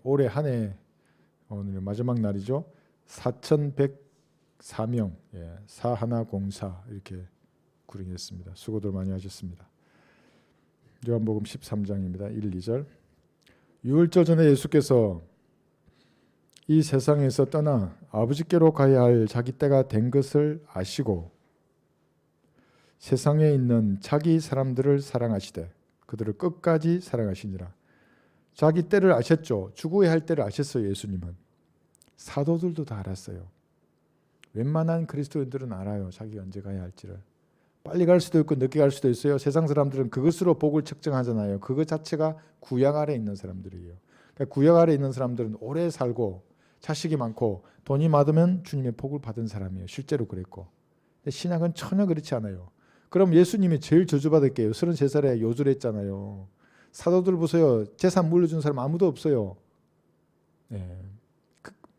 올해 한 해 오늘 마지막 날이죠. 4104명, 사하나공사 이렇게 구령했습니다. 수고들 많이 하셨습니다. 요한복음 13장입니다. 1, 2절. 유월절 전에 예수께서 이 세상에서 떠나 아버지께로 가야 할 자기 때가 된 것을 아시고 세상에 있는 자기 사람들을 사랑하시되 그들을 끝까지 사랑하시니라. 자기 때를 아셨죠. 죽어야 할 때를 아셨어요. 예수님은. 사도들도 다 알았어요. 웬만한 그리스도인들은 알아요. 자기가 언제 가야 할지를. 빨리 갈 수도 있고 늦게 갈 수도 있어요. 세상 사람들은 그것으로 복을 측정하잖아요. 그것 자체가 구약 아래 있는 사람들이에요. 그러니까 구약 아래 있는 사람들은 오래 살고 자식이 많고 돈이 많으면 주님의 복을 받은 사람이에요. 실제로 그랬고. 근데 신약은 전혀 그렇지 않아요. 그럼 예수님이 제일 저주받을 게요. 33살에 요술을 했잖아요. 사도들 보세요. 재산 물려준 사람 아무도 없어요.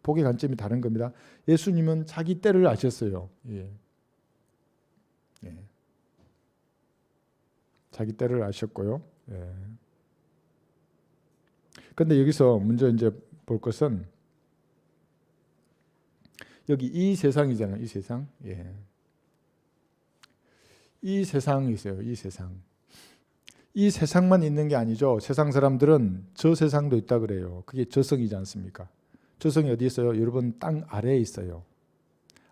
복의 관점이 다른 겁니다. 예수님은 자기 때를 아셨어요. 자기 때를 아셨고요. 그런데 여기서 먼저 이제 볼 것은 여기 이 세상이잖아요. 이 세상. 이 세상이 있어요. 이 세상. 이 세상만 있는 게 아니죠. 세상 사람들은 저 세상도 있다 그래요. 그게 저성이지 않습니까? 저성이 어디 있어요? 여러분 땅 아래에 있어요.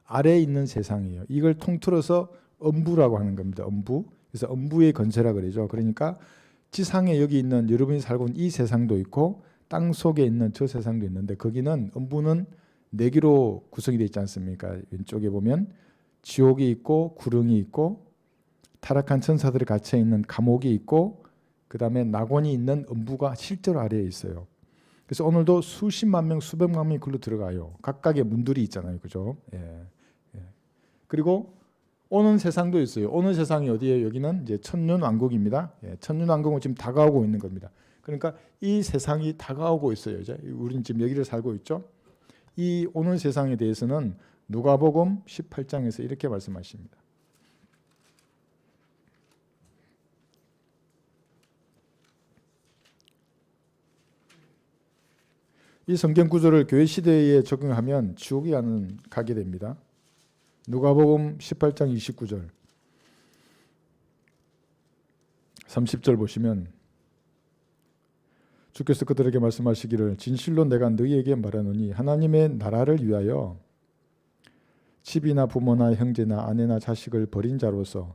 아래에 있는 세상이에요. 이걸 통틀어서 음부라고 하는 겁니다. 음부. 그래서 음부의 건세라 그러죠. 그러니까 지상에 여기 있는 여러분이 살고 있는 이 세상도 있고 땅 속에 있는 저 세상도 있는데 거기는 음부는 4개로 구성이 되어 있지 않습니까? 왼쪽에 보면 지옥이 있고 구릉이 있고 타락한 천사들이 갇혀 있는 감옥이 있고 그 다음에 낙원이 있는 음부가 실제로 아래에 있어요. 그래서 오늘도 수십만 명, 수백만 명이 글로 들어가요. 각각의 문들이 있잖아요. 그죠? 그리고 오는 세상도 있어요. 오는 세상이 어디예요? 여기는 이제 천년왕국입니다. 천년왕국은 지금 다가오고 있는 겁니다. 그러니까 이 세상이 다가오고 있어요. 이제 우리는 지금 여기를 살고 있죠. 이 오는 세상에 대해서는 누가복음 18장에서 이렇게 말씀하십니다. 이 성경 구조를 교회 시대에 적용하면 지옥에 가게 됩니다. 누가복음 18장 29절 30절 보시면 주께서 그들에게 말씀하시기를 진실로 내가 너희에게 말하노니 하나님의 나라를 위하여 집이나 부모나 형제나 아내나 자식을 버린 자로서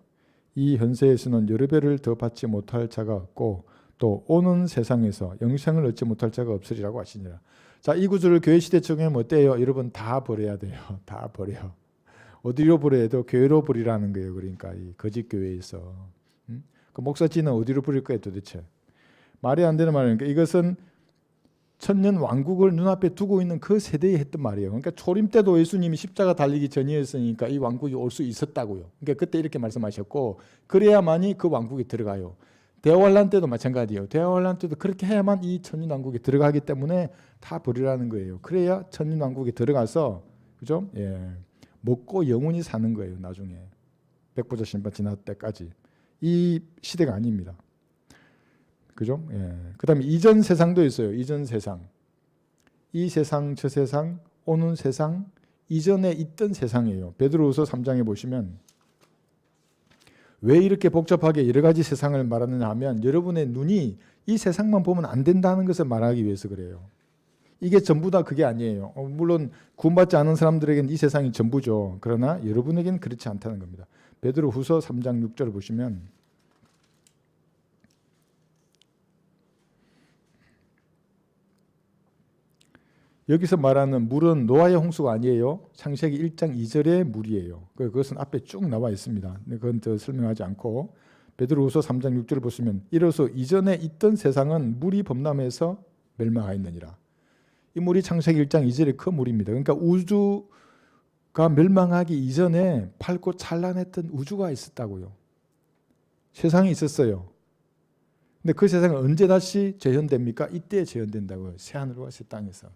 이 현세에서는 여러 배를 더 받지 못할 자가 없고 또 오는 세상에서 영생을 얻지 못할 자가 없으리라고 하시니라. 자, 이 구조를 교회 시대 적용하면 어때요? 여러분 다 버려야 돼요. 다 버려. 어디로 버려야 돼요? 교회로 버리라는 거예요. 그러니까 이 거짓 교회에서. 그 목사진은 어디로 버릴 거예요 도대체? 말이 안 되는 말이니까 이것은 천년 왕국을 눈앞에 두고 있는 그 세대에 했던 말이에요. 그러니까 초림 때도 예수님이 십자가 달리기 전이었으니까 이 왕국이 올 수 있었다고요. 그러니까 그때 이렇게 말씀하셨고 그래야만이 그 왕국에 들어가요. 대환란 때도 마찬가지예요. 대환란 때도 그렇게 해야만 이 천년 왕국에 들어가기 때문에 다 버리라는 거예요. 그래야 천년 왕국에 들어가서 그죠? 먹고 영원히 사는 거예요. 나중에 백보자 심판 지날 때까지. 이 시대가 아닙니다. 그죠? 그다음에 이전 세상도 있어요. 이전 세상. 이 세상, 저 세상, 오는 세상, 이전에 있던 세상이에요. 베드로후서 3장에 보시면 왜 이렇게 복잡하게 여러 가지 세상을 말하느냐 하면 여러분의 눈이 이 세상만 보면 안 된다는 것을 말하기 위해서 그래요. 이게 전부 다 그게 아니에요. 물론 구원받지 않은 사람들에게는 이 세상이 전부죠. 그러나 여러분에게는 그렇지 않다는 겁니다. 베드로후서 3장 6절을 보시면 여기서 말하는 물은 노아의 홍수가 아니에요. 창세기 1장 2절의 물이에요. 그것은 앞에 쭉 나와 있습니다. 그건 더 설명하지 않고 베드로후서 3장 6절을 보시면 이로써 이전에 있던 세상은 물이 범람해서 멸망하였느니라. 이 물이 창세기 1장 2절의 그 물입니다. 그러니까 우주가 멸망하기 이전에 밝고 찬란했던 우주가 있었다고요. 세상이 있었어요. 근데 그 세상은 언제 다시 재현됩니까? 이때 재현된다고요. 새하늘과 새 땅에서.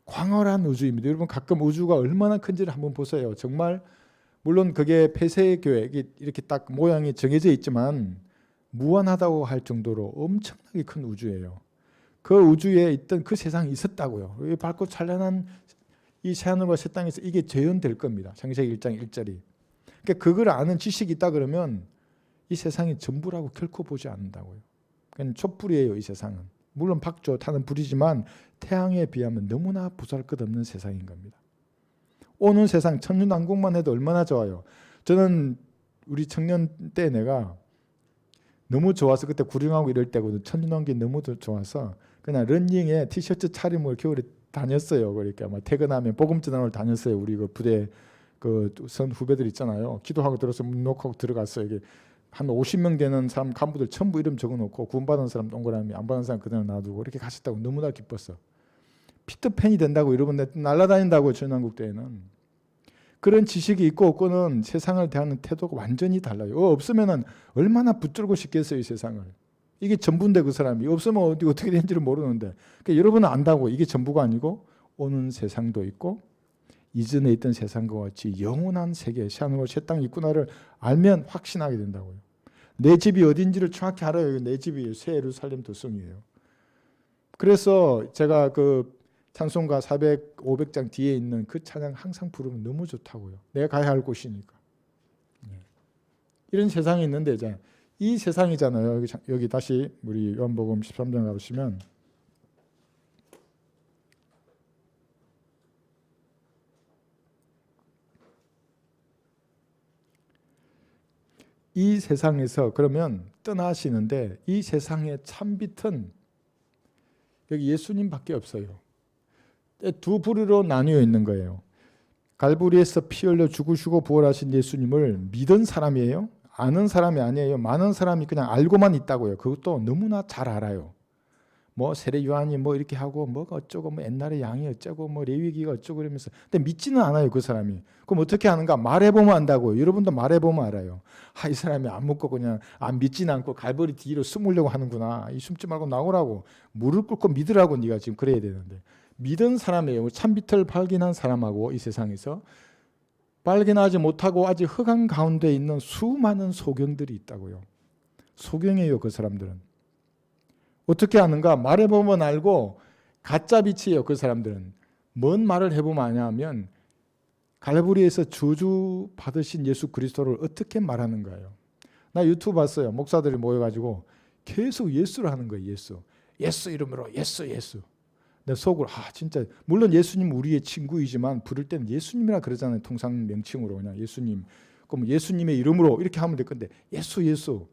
광활한 우주입니다. 여러분 가끔 우주가 얼마나 큰지를 한번 보세요. 정말 물론 그게 폐쇄교회 이렇게 딱 모양이 정해져 있지만 무한하다고 할 정도로 엄청나게 큰 우주예요. 그 우주에 있던 그 세상이 있었다고요. 이 밝고 찬란한 이 새하늘과 새 땅에서 이게 재현될 겁니다. 창세기 1장 1절이. 그러니까 그걸 아는 지식이 있다 그러면 이 세상이 전부라고 결코 보지 않는다고요. 그냥 촛불이에요, 이 세상은. 물론 박조 타는 불이지만 태양에 비하면 너무나 보잘것없는 세상인 겁니다. 오는 세상 천년왕국만 해도 얼마나 좋아요. 저는 우리 청년 때 내가 너무 좋아서 그때 구령하고 이럴 때거든. 천년왕국이 너무 좋아서 그냥 런닝에 티셔츠 차림을 겨울에 다녔어요. 그러니까 막 퇴근하면 복음 전하러 다녔어요. 우리 그 부대 그 선 후배들 있잖아요. 기도하고 들어서 문 놓고 들어갔어요. 이게 한 50명 되는 사람 간부들 전부 이름 적어놓고 구원받은 사람 동그라미, 안 받은 사람 그대로 놔두고 이렇게 가셨다고 너무나 기뻤어. 피터팬이 된다고 이러면 날아다닌다고 천년왕국 때에는. 그런 지식이 있고 없고는 세상을 대하는 태도가 완전히 달라요. 없으면은 얼마나 붙들고 싶겠어요, 이 세상을. 이게 전부인데 그 사람이 없으면 어떻게 되는지를 모르는데. 그러니까 여러분은 안다고 이게 전부가 아니고 오는 세상도 있고 이전에 있던 세상과 같이 영원한 세계, 새하늘과 새 땅이 있구나를 알면 확신하게 된다고요. 내 집이 어딘지를 정확히 알아요. 내 집이 새 예루살렘 도성이에요. 그래서 제가 그 찬송가 400, 500장 뒤에 있는 그 찬양 항상 부르면 너무 좋다고요. 내가 가야 할 곳이니까. 이런 세상이 있는데 이제 이 세상이잖아요. 여기 다시 우리 요한복음 13장 가보시면 이 세상에서 그러면 떠나시는데 이 세상의 참빛은 여기 예수님밖에 없어요. 두 부류로 나뉘어 있는 거예요. 갈보리에서 피 흘려 죽으시고 부활하신 예수님을 믿은 사람이에요? 아는 사람이 아니에요. 많은 사람이 그냥 알고만 있다고요. 그것도 너무나 잘 알아요. 뭐 세례 요한이 뭐 이렇게 하고 뭐가 어쩌고 뭐 옛날에 양이 어쩌고 뭐 레위기가 어쩌고 이러면서 근데 믿지는 않아요, 그 사람이. 그럼 어떻게 하는가? 말해보면 안다고요. 여러분도 말해보면 알아요. 이 사람이 안 묻고 그냥 안 믿지는 않고 갈보리 뒤로 숨으려고 하는구나. 이 숨지 말고 나오라고. 무릎 꿇고 믿으라고. 네가 지금 그래야 되는데. 믿은 사람이에요. 참빛을 발견한 사람하고 이 세상에서 발견하지 못하고 아직 흑암 가운데 있는 수많은 소경들이 있다고요. 소경이에요, 그 사람들은. 어떻게 하는가? 말해보면 알고 가짜 빛이에요, 그 사람들은. 뭔 말을 해보면 아냐면 갈보리에서 저주 받으신 예수 그리스도를 어떻게 말하는가요? 나 유튜브 봤어요. 목사들이 모여가지고 계속 예수를 하는 거예요, 예수. 예수 이름으로 예수. 내 속으로 진짜 물론 예수님 우리의 친구이지만 부를 때는 예수님이라 그러잖아요. 통상 명칭으로 그냥 예수님. 그럼 예수님의 이름으로 이렇게 하면 될 건데 예수.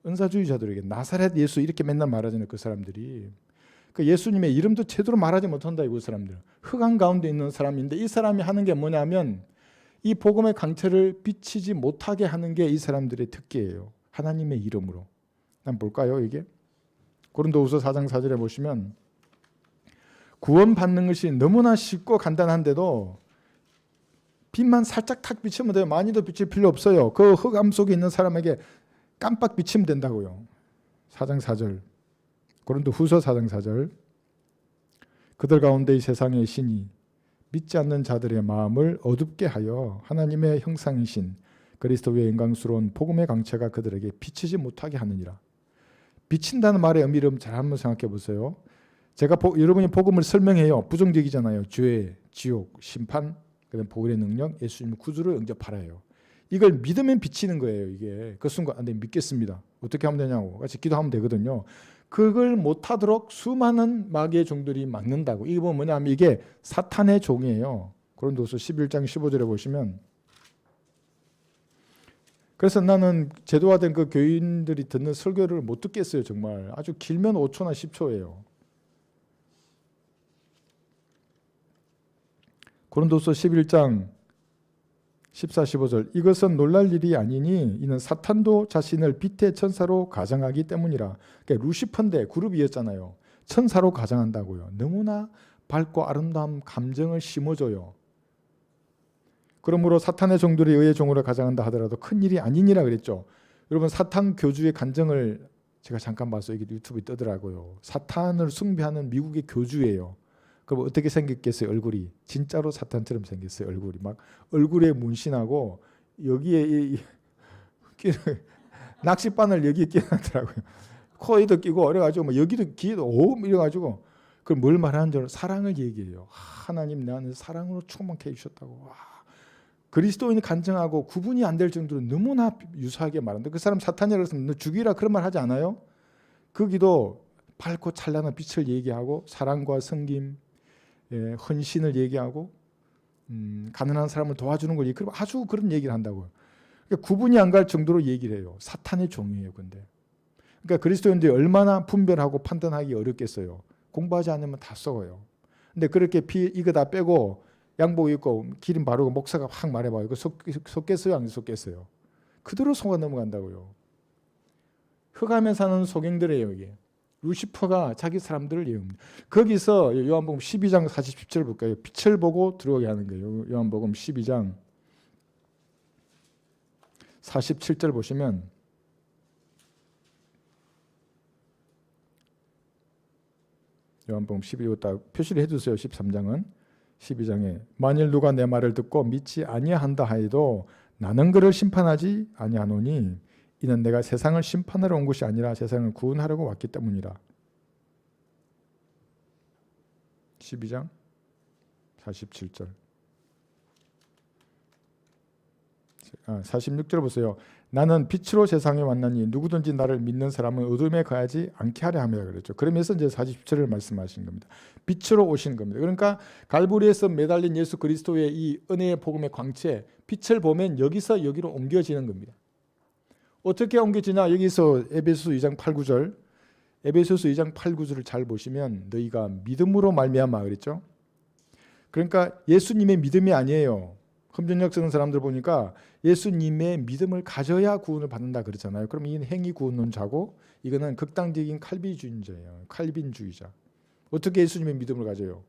은사주의자들에게 나사렛 예수 이렇게 맨날 말하잖아요. 그 사람들이. 그 예수님의 이름도 제대로 말하지 못한다 그 사람들. 흑암 가운데 있는 사람인데 이 사람이 하는 게 뭐냐면 이 복음의 강철을 비치지 못하게 하는 게 이 사람들의 특기예요. 하나님의 이름으로. 한번 볼까요, 이게? 고린도후서 4장 4절에 보시면 구원받는 것이 너무나 쉽고 간단한데도 빛만 살짝 탁 비치면 돼요. 많이도 비칠 필요 없어요. 그 흑암 속에 있는 사람에게 깜빡 비치면 된다고요. 4장 4절. 고린도후서 4장 4절. 그들 가운데 이 세상의 신이 믿지 않는 자들의 마음을 어둡게 하여 하나님의 형상이신 그리스도의 영광스러운 복음의 강체가 그들에게 비치지 못하게 하느니라. 비친다는 말의 의미를 잘 한번 생각해 보세요. 제가 여러분이 복음을 설명해요. 부정적이잖아요. 죄, 지옥, 심판, 그다음 보혈의 능력, 예수님의 구주를 영접하라요. 이걸 믿으면 비치는 거예요. 이게 그 순간 네, 믿겠습니다. 어떻게 하면 되냐고 같이 기도하면 되거든요. 그걸 못하도록 수많은 마귀의 종들이 막는다고. 이게 뭐냐면 이게 사탄의 종이에요. 고린도서 11장 15절에 보시면 그래서 나는 제도화된 그 교인들이 듣는 설교를 못 듣겠어요. 정말 아주 길면 5초나 10초예요. 고린도서 11장 14, 15절 이것은 놀랄 일이 아니니 이는 사탄도 자신을 빛의 천사로 가정하기 때문이라. 그러니까 루시퍼인데 그룹이었잖아요. 천사로 가정한다고요. 너무나 밝고 아름다운 감정을 심어줘요. 그러므로 사탄의 종들이 의의 종으로 가정한다 하더라도 큰 일이 아니니라 그랬죠. 여러분 사탄 교주의 간증을 제가 잠깐 봤어요. 이게 유튜브에 뜨더라고요. 사탄을 숭배하는 미국의 교주예요. 그럼 어떻게 생겼겠어요? 얼굴이 진짜로 사탄처럼 생겼어요. 얼굴이 막 얼굴에 문신하고 여기에 낚싯바늘 여기에 끼어놨더라고요. 코에도 끼고 이래가지고 뭐 여기도 귀에도 오음 이래가지고 그걸 뭘 말하는 줄 알아요? 사랑을 얘기해요. 하나님 내 안에 사랑으로 충만케 해주셨다고. 와, 그리스도인이 간증하고 구분이 안 될 정도로 너무나 유사하게 말한다. 그 사람 사탄이라고 해서 너 죽이라 그런 말 하지 않아요? 그 기도 밝고 찬란한 빛을 얘기하고 사랑과 섬김, 헌신을 얘기하고 가난한 사람을 도와주는 걸 얘기하고 아주 그런 얘기를 한다고요. 그러니까 구분이 안 갈 정도로 얘기를 해요. 사탄의 종이에요. 근데 그러니까 그리스도인들이 얼마나 분별하고 판단하기 어렵겠어요. 공부하지 않으면 다 썩어요. 근데 그렇게 이거 다 빼고 양복 입고 기름 바르고 목사가 확 말해봐요. 이거 속겠어요? 안 속겠어요? 그대로 속아 넘어간다고요. 흑암에 사는 소경들이에요. 이게 루시퍼가 자기 사람들을 예웁니다. 거기서 요한복음 12장 47절 볼까요? 빛을 보고 들어오게 하는 거예요. 요한복음 12장 47절 보시면 요한복음 12장 딱 표시를 해주세요. 13장은 12장에 만일 누가 내 말을 듣고 믿지 아니한다 하여도 나는 그를 심판하지 아니하노니 이는 내가 세상을 심판하러 온 것이 아니라 세상을 구원하려고 왔기 때문이라. 12장 47절 46절 보세요. 나는 빛으로 세상에 왔나니 누구든지 나를 믿는 사람은 어둠에 가야지 않게 하려 함이라 그랬죠. 그러면서 이제 40절을 말씀하신 겁니다. 빛으로 오신 겁니다. 그러니까 갈보리에서 매달린 예수 그리스도의 이 은혜의 복음의 광채, 빛을 보면 여기서 여기로 옮겨지는 겁니다. 어떻게 옮겨지냐? 여기서 에베소서 2장 8, 9절 에베소서 2장 8, 9절을 잘 보시면 너희가 믿음으로 말미암아 그랬죠. 그러니까 예수님의 믿음이 아니에요. 흠전역 쓰는 사람들 보니까 예수님의 믿음을 가져야 구원을 받는다 그러잖아요. 그럼 이 행위 구원론자고 이거는 극단적인 칼빈주의자예요. 칼빈주의자. 어떻게 예수님의 믿음을 가져요?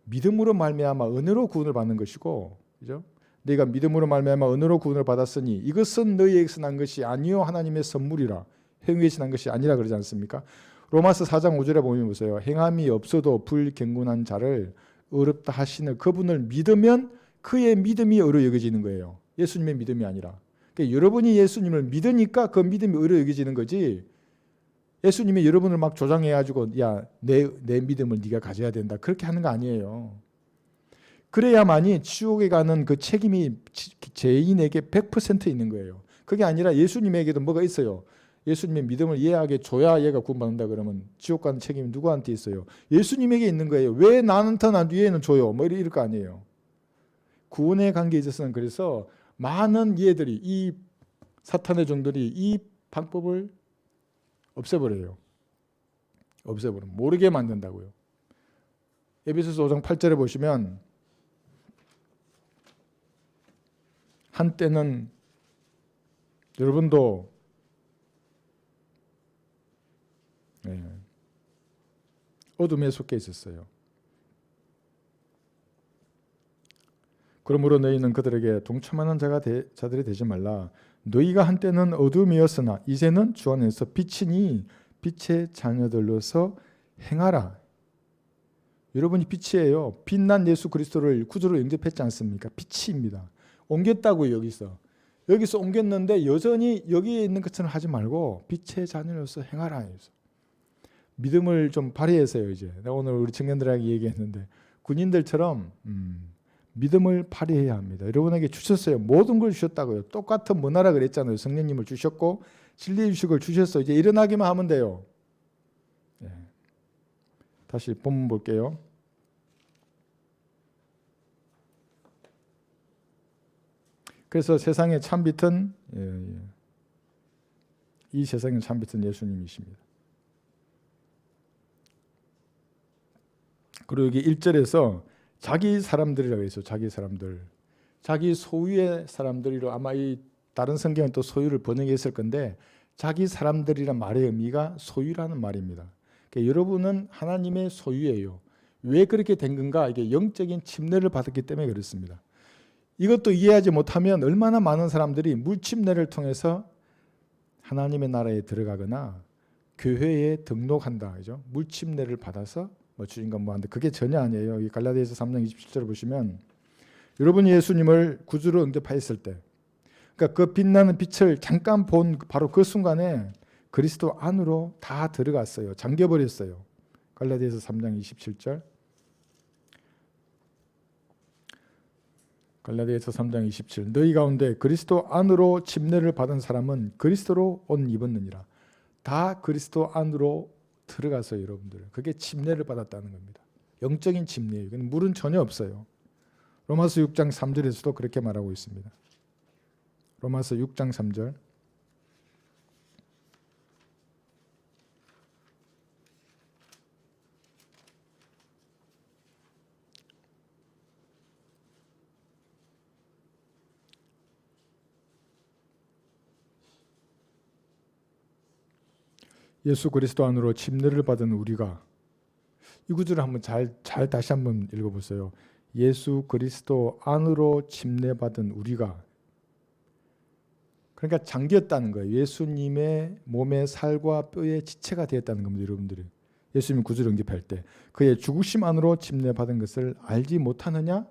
믿음으로 말미암아 은혜로 구원을 받는 것이고, 그죠? 내가 믿음으로 말미암아 은혜로 구원을 받았으니 이것은 너희에게서 난 것이 아니요 하나님의 선물이라 행위에서 난 것이 아니라 그러지 않습니까? 로마서 4장 5절에 보면 보세요. 행함이 없어도 불경건한 자를 어렵다 하시는 그분을 믿으면 그의 믿음이 의로 여겨지는 거예요. 예수님의 믿음이 아니라. 그러니까 여러분이 예수님을 믿으니까 그 믿음이 의로 여겨지는 거지. 예수님이 여러분을 막 조장해가지고 야, 내 믿음을 네가 가져야 된다. 그렇게 하는 거 아니에요. 그래야만이 지옥에 가는 그 책임이 죄인에게 100% 있는 거예요. 그게 아니라 예수님에게도 뭐가 있어요. 예수님의 믿음을 이해하게 줘야 얘가 구원받는다 그러면 지옥 가는 책임이 누구한테 있어요? 예수님에게 있는 거예요. 왜 나한테는 안 뒤에는 줘요? 뭐 이럴 거 아니에요. 구원의 관계에 있어서는 그래서 많은 이해들이 이 사탄의 종들이 이 방법을 없애버려요. 없애버려. 모르게 만든다고요. 에베소서 5장 8절에 보시면 한때는 여러분도 어둠에 속해 있었어요. 그러므로 너희는 그들에게 동참하는 자들이 되지 말라. 너희가 한때는 어둠이었으나 이제는 주 안에서 빛이니 빛의 자녀들로서 행하라. 여러분이 빛이에요. 빛난 예수 그리스도를 구주로 영접했지 않습니까? 빛입니다. 옮겼다고요. 여기서 옮겼는데 여전히 여기에 있는 것처럼 하지 말고 빛의 자녀로서 행하라. 해서. 믿음을 좀 발휘해서요. 이제 내가 오늘 우리 청년들에게 얘기했는데 군인들처럼 믿음을 발휘해야 합니다. 여러분에게 주셨어요. 모든 걸 주셨다고요. 똑같은 문화라 그랬잖아요. 성령님을 주셨고 진리 유식을 주셨어요. 이제 일어나기만 하면 돼요. 네. 다시 본문 볼게요. 그래서 세상의 참빛은 이 세상의 참빛은 예수님이십니다. 그리고 여기 1절에서 자기 사람들이라고 했어요. 자기 사람들. 자기 소유의 사람들이로 아마 이 다른 성경은 또 소유를 번역했을 건데 자기 사람들이란 말의 의미가 소유라는 말입니다. 그러니까 여러분은 하나님의 소유예요. 왜 그렇게 된 건가? 이게 영적인 침례를 받았기 때문에 그렇습니다. 이것도 이해하지 못하면 얼마나 많은 사람들이 물침례를 통해서 하나님의 나라에 들어가거나 교회에 등록한다. 그죠? 물침례를 받아서 주인과 뭐한데 그게 전혀 아니에요. 이 갈라디아서 3장 27절을 보시면 여러분이 예수님을 구주로 영접하였을 때 그러니까 그 빛나는 빛을 잠깐 본 바로 그 순간에 그리스도 안으로 다 들어갔어요. 잠겨버렸어요. 갈라디아서 3장 27절. 갈라디아서 3장 27. 너희 가운데 그리스도 안으로 침례를 받은 사람은 그리스도로 옷 입었느니라. 다 그리스도 안으로 들어가서 여러분들. 그게 침례를 받았다는 겁니다. 영적인 침례예요. 이건 물은 전혀 없어요. 로마서 6장 3절에서도 그렇게 말하고 있습니다. 로마서 6장 3절. 예수 그리스도 안으로 침례를 받은 우리가, 이 구절을 한번 잘 다시 한번 읽어보세요. 예수 그리스도 안으로 침례받은 우리가, 그러니까 잠겼다는 거예요. 예수님의 몸의 살과 뼈의 지체가 되었다는 겁니다. 여러분들이 예수님 구주를 응집할 때 그의 죽으심 안으로 침례받은 것을 알지 못하느냐?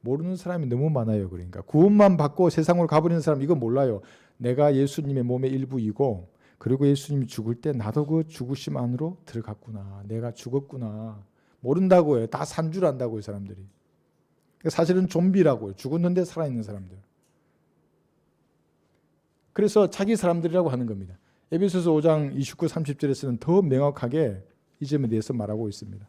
모르는 사람이 너무 많아요. 그러니까 구원만 받고 세상으로 가버리는 사람 이거 몰라요. 내가 예수님의 몸의 일부이고, 그리고 예수님이 죽을 때 나도 그 죽으심 안으로 들어갔구나. 내가 죽었구나. 모른다고 해요. 다 산 줄 안다고요. 사람들이. 사실은 좀비라고요. 죽었는데 살아있는 사람들. 그래서 자기 사람들이라고 하는 겁니다. 에베소서 5장 29, 30절에서는 더 명확하게 이 점에 대해서 말하고 있습니다.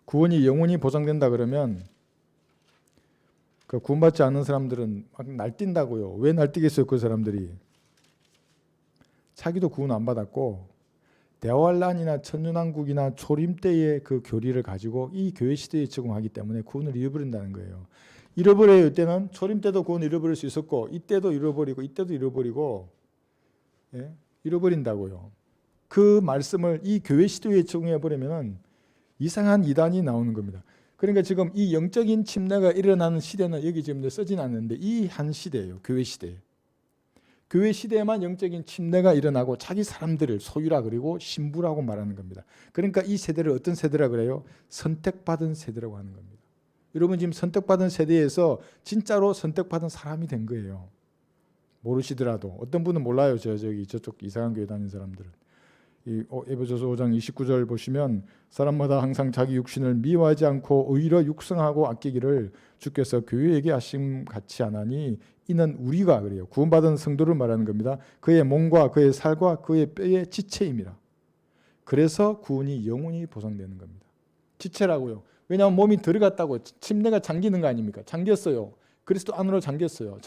구원이 영원히 보장된다 그러면 그 구원받지 않는 사람들은 막 날뛴다고요. 왜 날뛰겠어요? 그 사람들이. 자기도 구원 안 받았고 대환란이나 천년왕국이나 초림 때의 그 교리를 가지고 이 교회 시대에 적응하기 때문에 구원을 잃어버린다는 거예요. 잃어버려요. 이때는 초림 때도 구원 잃어버릴 수 있었고 이때도 잃어버리고 이때도 잃어버리고, 예? 잃어버린다고요. 그 말씀을 이 교회 시대에 적용해버리면 이상한 이단이 나오는 겁니다. 그러니까 지금 이 영적인 침례가 일어나는 시대는 여기 지금 써진 않는데 이 한 시대예요. 교회 시대. 교회 시대에만 영적인 침례가 일어나고 자기 사람들을 소유라 그리고 신부라고 말하는 겁니다. 그러니까 이 세대를 어떤 세대라 그래요? 선택받은 세대라고 하는 겁니다. 여러분 지금 선택받은 세대에서 진짜로 선택받은 사람이 된 거예요. 모르시더라도. 어떤 분은 몰라요. 저쪽 이상한 교회 다니는 사람들은. 이 에베소서 5장 29절 보시면 사람마다 항상 자기 육신을 미워하지 않고 오히려 육성하고 아끼기를 주께서 교회에게 하심 같이 하나니 이는 우리가, 그래요. 구원받은 성도를 말하는 겁니다. 그의 몸과 그의 살과 그의 뼈의 지체임이라. 그래서 구원이 영원히 보상되는 겁니다. 지체라고요. 왜냐하면 몸이 들어갔다고. 침례가 잠기는 거 아닙니까? 잠겼어요. 그리스도 안으로 잠겼어요.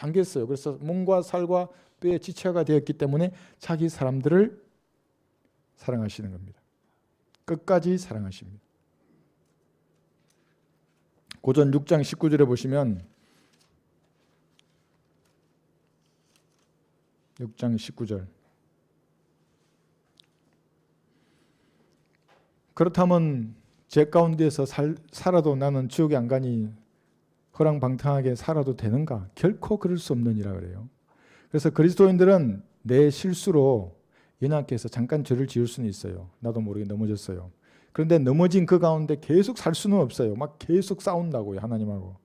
그래서 몸과 살과 뼈의 지체가 되었기 때문에 자기 사람들을 사랑하시는 겁니다. 끝까지 사랑하십니다. 고전 6장 19절에 보시면 6장 19절. 그렇다면 제 가운데서 살아도 나는 지옥에 안 가니 허랑방탕하게 살아도 되는가? 결코 그럴 수 없느니라 그래요. 그래서 그리스도인들은 내 실수로 연약해서 잠깐 죄를 지을 수는 있어요. 나도 모르게 넘어졌어요. 그런데 넘어진 그 가운데 계속 살 수는 없어요. 막 계속 싸운다고요. 하나님하고.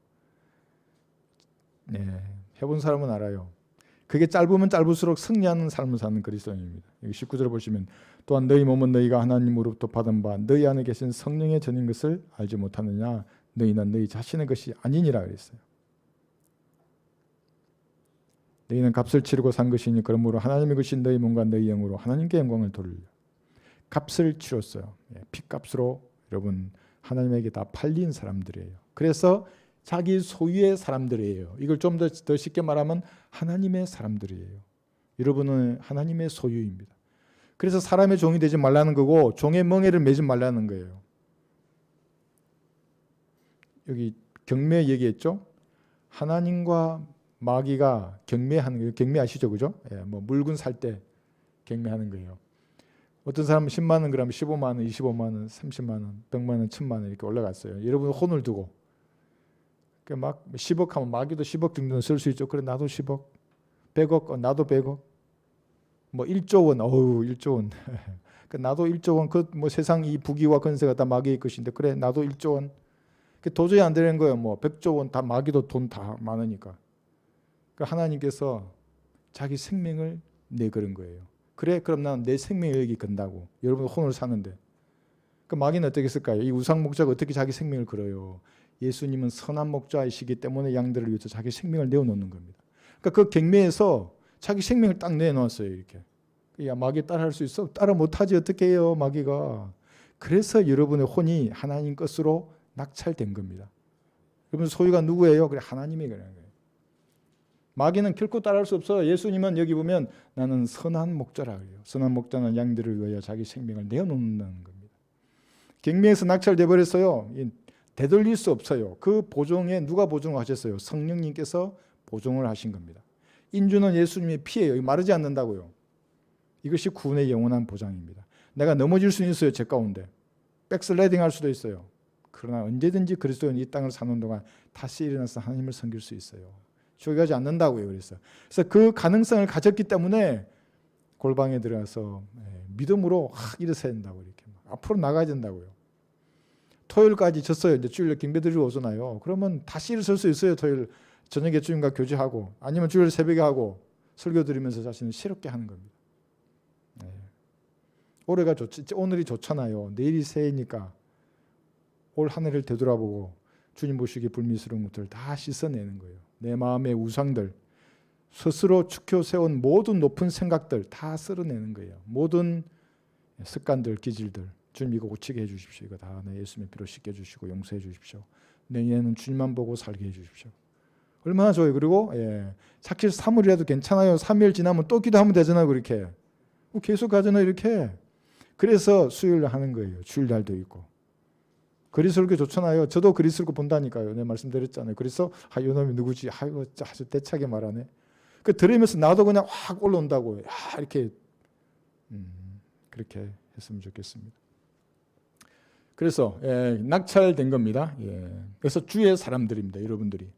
네, 해본 사람은 알아요. 그게 짧으면 짧을수록 승리하는 삶을 사는 그리스도인입니다. 여기 19절 보시면 또한 너희 몸은 너희가 하나님으로부터 받은 바 너희 안에 계신 성령의 전인 것을 알지 못하느냐. 너희는 너희 자신의 것이 아니니라 그랬어요. 너희는 값을 치르고 산 것이니 그러므로 하나님의 것인 너희 몸과 너희 영으로 하나님께 영광을 돌리라. 값을 치렀어요. 핏값으로 여러분 하나님에게 다 팔린 사람들이에요. 그래서 자기 소유의 사람들이에요. 이걸 좀 더 쉽게 말하면 하나님의 사람들이에요. 여러분은 하나님의 소유입니다. 그래서 사람의 종이 되지 말라는 거고 종의 멍에를 매지 말라는 거예요. 여기 경매 얘기했죠? 하나님과 마귀가 경매하는 거예요. 경매 아시죠? 그죠? 예, 뭐 물건 살 때 경매하는 거예요. 어떤 사람은 10만 원 그러면 15만 원, 25만 원, 30만 원, 100만 원, 1000만 원 이렇게 올라갔어요. 여러분 혼을 두고 막 10억 하면 마귀도 10억 정도는 쓸 수 있죠. 그래 나도 10억, 100억, 나도 100억, 뭐 1조 원, 1조 원. 나도 1조 원, 그 뭐 세상 이 부귀와 건세가 다 마귀의 것인데 그래 나도 1조 원. 도저히 안 되는 거예요. 뭐 100조 원 다 마귀도 돈 다 많으니까. 그러니까 하나님께서 자기 생명을 내걸은 거예요. 그래, 그럼 난 내 생명을 여기 건다고. 여러분 혼을 사는데. 그 마귀는 어떻게 했을까요? 이 우상 목자가 어떻게 자기 생명을 걸어요? 예수님은 선한 목자이시기 때문에 양들을 위해서 자기 생명을 내어놓는 겁니다. 그러니까 그 경매에서 자기 생명을 딱 내놓았어요. 이렇게. 야, 마귀 따라할 수 있어? 따라 못하지. 어떻게 해요, 마귀가. 그래서 여러분의 혼이 하나님 것으로 낙찰된 겁니다. 여러분 소유가 누구예요? 그래, 하나님이 그런 거예요. 마귀는 결코 따라할 수 없어요. 예수님은 여기 보면 나는 선한 목자라 그래요. 선한 목자는 양들을 위하여 자기 생명을 내어놓는다는 겁니다. 경매에서 낙찰돼 버렸어요. 되돌릴 수 없어요. 그 보증에 누가 보증을 하셨어요? 성령님께서 보증을 하신 겁니다. 인주는 예수님의 피예요. 마르지 않는다고요. 이것이 구원의 영원한 보장입니다. 내가 넘어질 수는 있어요. 제 가운데. 백슬라이딩 할 수도 있어요. 그러나 언제든지 그리스도인 이 땅을 사는 동안 다시 일어나서 하나님을 섬길 수 있어요. 죽게 하지 않는다고요. 그래서 그 가능성을 가졌기 때문에 골방에 들어가서 믿음으로 일어서야 된다고 이렇게 앞으로 나가야 된다고요. 토요일까지 졌어요. 이제 주일에 경배 드리러 오잖아요. 그러면 다시 일어설 수 있어요. 토요일 저녁에 주님과 교제하고 아니면 주일 새벽에 하고 설교 드리면서 자신을 새롭게 하는 겁니다. 올해가 좋지, 오늘이 좋잖아요. 내일이 새해니까 올 한 해를 되돌아보고 주님 보시기에 불미스러운 것들을 다 씻어내는 거예요. 내 마음의 우상들, 스스로 축혀 세운 모든 높은 생각들 다 쓸어내는 거예요. 모든 습관들, 기질들 주님 이거 고치게 해주십시오. 이거 다 내 예수님의 피로 씻겨주시고 용서해 주십시오. 내년에는 주님만 보고 살게 해주십시오. 얼마나 좋아요. 그리고 사실 3일이라도 괜찮아요. 3일 지나면 또 기도하면 되잖아요. 그렇게 계속 가잖아요. 이렇게. 그래서 수요일 하는 거예요. 주일날도 있고. 그리스도교 좋잖아요. 저도 그리스도교 본다니까요. 내가 말씀드렸잖아요. 그래서 이놈이 누구지? 이거 아주 대차게 말하네. 그 들으면서 나도 그냥 확 올라온다고. 이렇게 그렇게 했으면 좋겠습니다. 그래서 낙찰된 겁니다. 그래서 주의 사람들입니다. 여러분들이.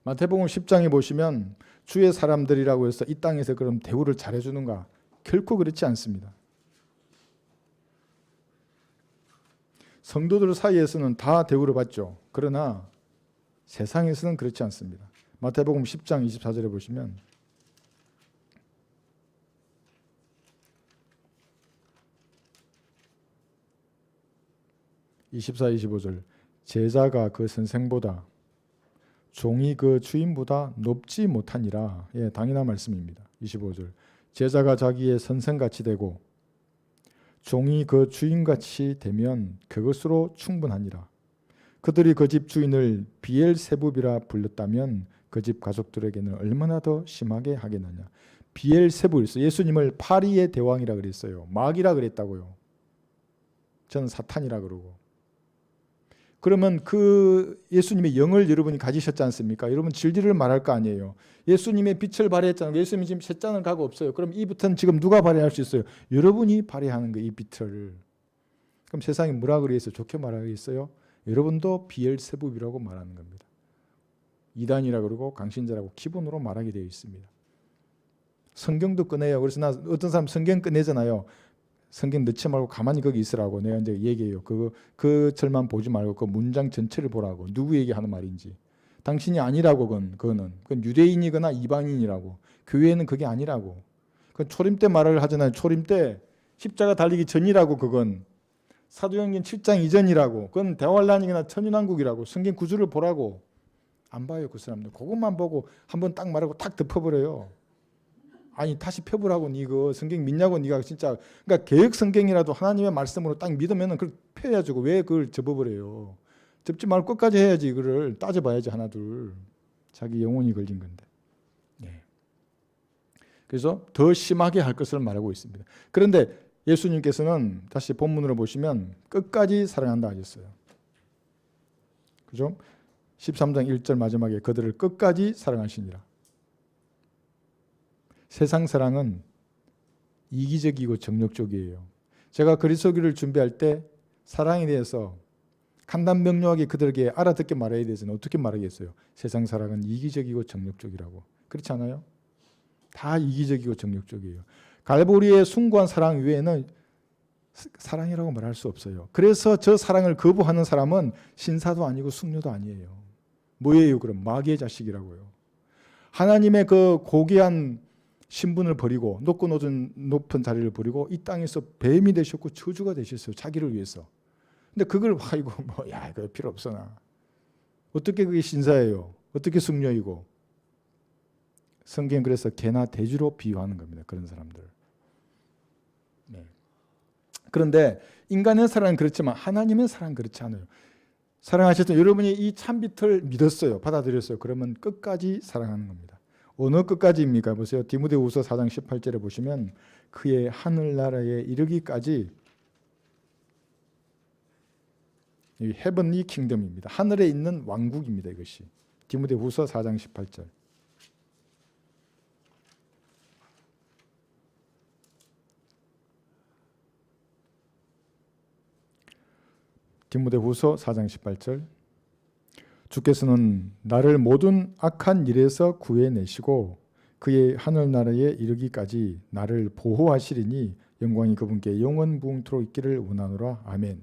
마태복음 10장에 보시면 주의 사람들이라고 해서 이 땅에서 그럼 대우를 잘해주는가? 결코 그렇지 않습니다. 성도들 사이에서는 다 대우를 받죠. 그러나 세상에서는 그렇지 않습니다. 마태복음 10장 24절에 보시면 (24, 25절) 제자가 그 선생보다 종이 그 주인보다 높지 못하니라. 당연한 말씀입니다. 25절 제자가 자기의 선생같이 되고 종이 그 주인같이 되면 그것으로 충분하니라. 그들이 그 집 주인을 비엘세붑이라 불렀다면 그 집 가족들에게는 얼마나 더 심하게 하겠느냐. 비엘세붑, 예수님을 파리의 대왕이라 그랬어요. 마귀라 그랬다고요. 저는 사탄이라 그러고. 그러면 그 예수님의 영을 여러분이 가지셨지 않습니까? 여러분 진리를 말할 거 아니에요. 예수님의 빛을 발휘했잖아요. 예수님이 지금 셋장을 가고 없어요. 그럼 이 빛은 지금 누가 발휘할 수 있어요? 여러분이 발휘하는 거예요. 이 빛을. 그럼 세상이 뭐라 그랬어요? 좋게 말하겠어요? 여러분도 비엘세붑이라고 말하는 겁니다. 이단이라 그러고 강신자라고 기본으로 말하게 되어 있습니다. 성경도 꺼내요. 그래서 나 어떤 사람 성경 꺼내잖아요. 성경 넣지 말고 가만히 거기 있으라고 내가 이제 얘기해요. 그 절만 보지 말고 그 문장 전체를 보라고. 누구 얘기하는 말인지. 당신이 아니라고 그건 유대인이거나 이방인이라고. 교회는 그게 아니라고. 그건 초림 때 말을 하잖아요. 초림 때 십자가 달리기 전이라고. 그건 사도행전 7장 이전이라고. 그건 대환란이거나 천연왕국이라고. 성경 구절을 보라고. 안 봐요. 그 사람들. 그것만 보고 한번 딱 말하고 딱 덮어버려요. 아니 다시 펴보라고. 이거 성경 믿냐고. 네가 진짜 그러니까 개혁 성경이라도 하나님의 말씀으로 딱 믿으면은 그걸 펴야죠. 왜 그걸 접어버려요? 접지 말고 끝까지 해야지. 이거를 따져봐야지. 하나 둘. 자기 영혼이 걸린 건데. 그래서 더 심하게 할 것을 말하고 있습니다. 그런데 예수님께서는 다시 본문으로 보시면 끝까지 사랑한다 하셨어요. 그죠? 13장 1절 마지막에 그들을 끝까지 사랑하시니라. 세상 사랑은 이기적이고 정욕적이에요. 제가 그리스도교를 준비할 때 사랑에 대해서 간단명료하게 그들에게 알아듣게 말해야 되잖아요. 어떻게 말하겠어요? 세상 사랑은 이기적이고 정욕적이라고. 그렇지 않아요? 다 이기적이고 정욕적이에요. 갈보리의 숭고한 사랑 외에는 사랑이라고 말할 수 없어요. 그래서 저 사랑을 거부하는 사람은 신사도 아니고 숙녀도 아니에요. 뭐예요 그럼? 마귀의 자식이라고요. 하나님의 그 고귀한 신분을 버리고 높은 자리를 버리고 이 땅에서 뱀이 되셨고 저주가 되셨어요. 자기를 위해서. 근데 그걸 아이고 뭐야 이거 필요 없어 나. 어떻게 그게 신사예요? 어떻게 숙녀이고? 성경은 그래서 개나 돼지로 비유하는 겁니다. 그런 사람들. 네. 그런데 인간의 사랑은 그렇지만 하나님의 사랑은 그렇지 않아요. 사랑하셨던 여러분이 이 참빛을 믿었어요. 받아들였어요. 그러면 끝까지 사랑하는 겁니다. 어느 끝까지입니까? 보세요. 디모데후서 4장 18절에 보시면 그의 하늘나라에 이르기까지 이 헤븐리 킹덤입니다. 하늘에 있는 왕국입니다. 이것이. 디모데후서 4장 18절. 디모데후서 4장 18절. 주께서는 나를 모든 악한 일에서 구해내시고 그의 하늘나라에 이르기까지 나를 보호하시리니 영광이 그분께 영원무궁토록 있기를 원하노라. 아멘.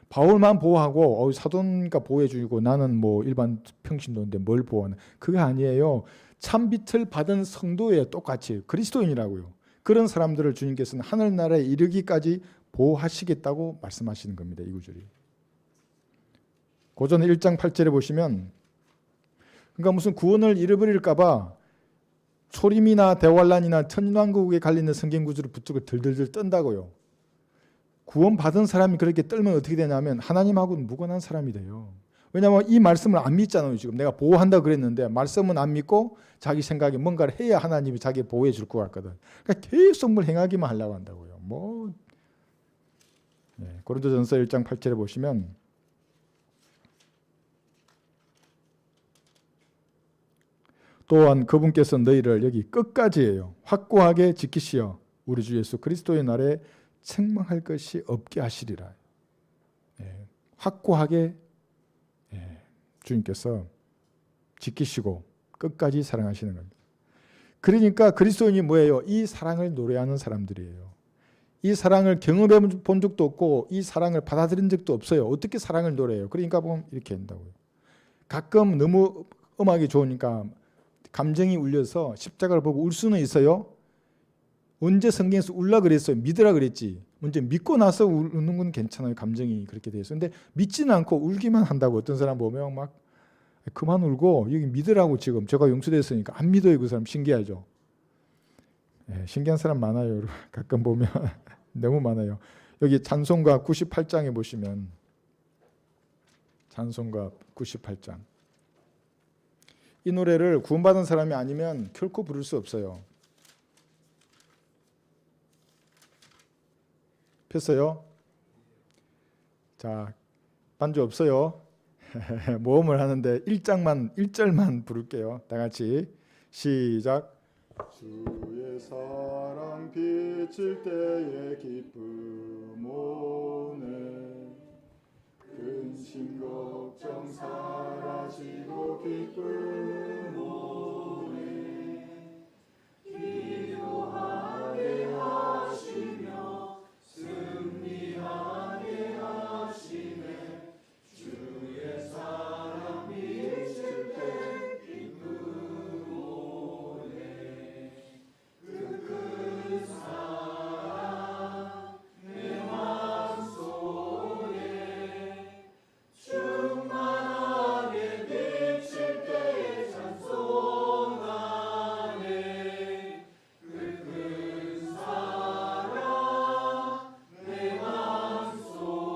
바울만 보호하고 사도니까 보호해주고 나는 뭐 일반 평신도인데 뭘 보호하나. 그게 아니에요. 참빛을 받은 성도예요. 똑같이 그리스도인이라고요. 그런 사람들을 주님께서는 하늘나라에 이르기까지 보호하시겠다고 말씀하시는 겁니다. 이 구절이. 고전 1장 8절에 보시면 그러니까 무슨 구원을 잃어버릴까 봐 초림이나 대환란이나 천년왕국에 갈리는 성경 구절을 붙들고 들들들 떤다고요. 구원받은 사람이 그렇게 떨면 어떻게 되냐면 하나님하고는 무관한 사람이 돼요. 왜냐하면 이 말씀을 안 믿잖아요. 지금 내가 보호한다 그랬는데 말씀은 안 믿고 자기 생각에 뭔가를 해야 하나님이 자기 보호해 줄 것 같거든. 그러니까 계속 뭘 행하기만 하려고 한다고요. 고린도전서 1장 8절에 보시면 또한 그분께서 너희를 여기 끝까지예요. 확고하게 지키시어 우리 주 예수 그리스도의 날에 책망할 것이 없게 하시리라. 확고하게 주님께서 지키시고 끝까지 사랑하시는 겁니다. 그러니까 그리스도인이 뭐예요? 이 사랑을 노래하는 사람들이에요. 이 사랑을 경험해 본 적도 없고 이 사랑을 받아들인 적도 없어요. 어떻게 사랑을 노래해요? 그러니까 보면 이렇게 한다고요. 가끔 너무 음악이 좋으니까 감정이 울려서 십자가를 보고 울 수는 있어요. 언제 성경에서 울라 그랬어요? 믿으라 그랬지. 먼저 믿고 나서 우는 건 괜찮아요. 감정이 그렇게 돼 있어요. 근데 믿지는 않고 울기만 한다고. 어떤 사람 보면 막 그만 울고 여기 믿으라고 지금 제가 용서됐으니까 안 믿어요. 그 사람 신기하죠. 신기한 사람 많아요. 여러분. 가끔 보면 너무 많아요. 여기 찬송가 98장에 보시면 찬송가 98장 이 노래를 구원받은 사람이 아니면 결코 부를 수 없어요. 폈어요? 자, 반주 없어요. 모험을 하는데 1절만 부를게요. 다 같이 시작. 주의 사랑 비칠 때의 기쁨 오네 근심 걱정 사라지고 기쁨 오네 기도하게 하시며 승리하게 하시네 주의 사랑 비칠 때 기쁨 오네 그 큰 사랑 내 맘속에 충만하게 비칠 때 찬송하네 그 큰 사랑 내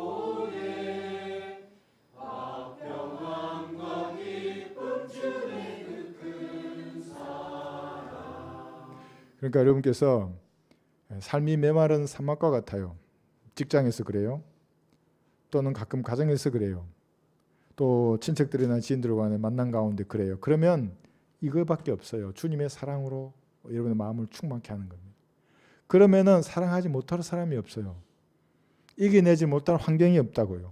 맘속에 화평함과 기쁨 주네 그 큰 사랑. 그러니까 여러분께서 삶이 메마른 사막과 같아요. 직장에서 그래요. 또는 가끔 가정에서 그래요. 또 친척들이나 지인들과의 만남 가운데 그래요. 그러면 이거밖에 없어요. 주님의 사랑으로 여러분의 마음을 충만케 하는 겁니다. 그러면은 사랑하지 못할 사람이 없어요. 이겨내지 못할 환경이 없다고요.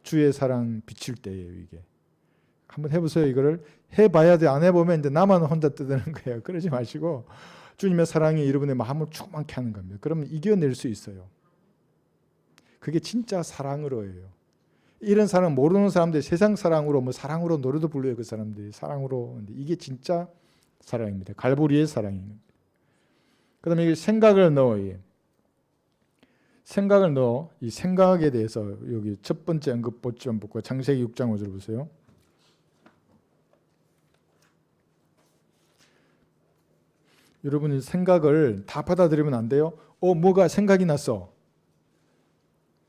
주의 사랑 비칠 때예요. 이게. 한번 해보세요. 이거를 해봐야 돼. 안 해보면 이제 나만 혼자 떠드는 거예요. 그러지 마시고 주님의 사랑이 여러분의 마음을 충만케 하는 겁니다. 그러면 이겨낼 수 있어요. 그게 진짜 사랑으로예요. 이런 사람 모르는 사람들 세상 사랑으로 뭐 사랑으로 노래도 불러요. 그 사람들이 사랑으로. 근데 이게 진짜 사랑입니다. 갈보리의 사랑입니다. 그다음에 이 생각을 넣어요. 생각을 넣어. 이 생각에 대해서 여기 첫 번째 언급 보점 보고 창세기 6장 5절 보세요. 여러분이 생각을 다 받아들이면 안 돼요. 뭐가 생각이 났어.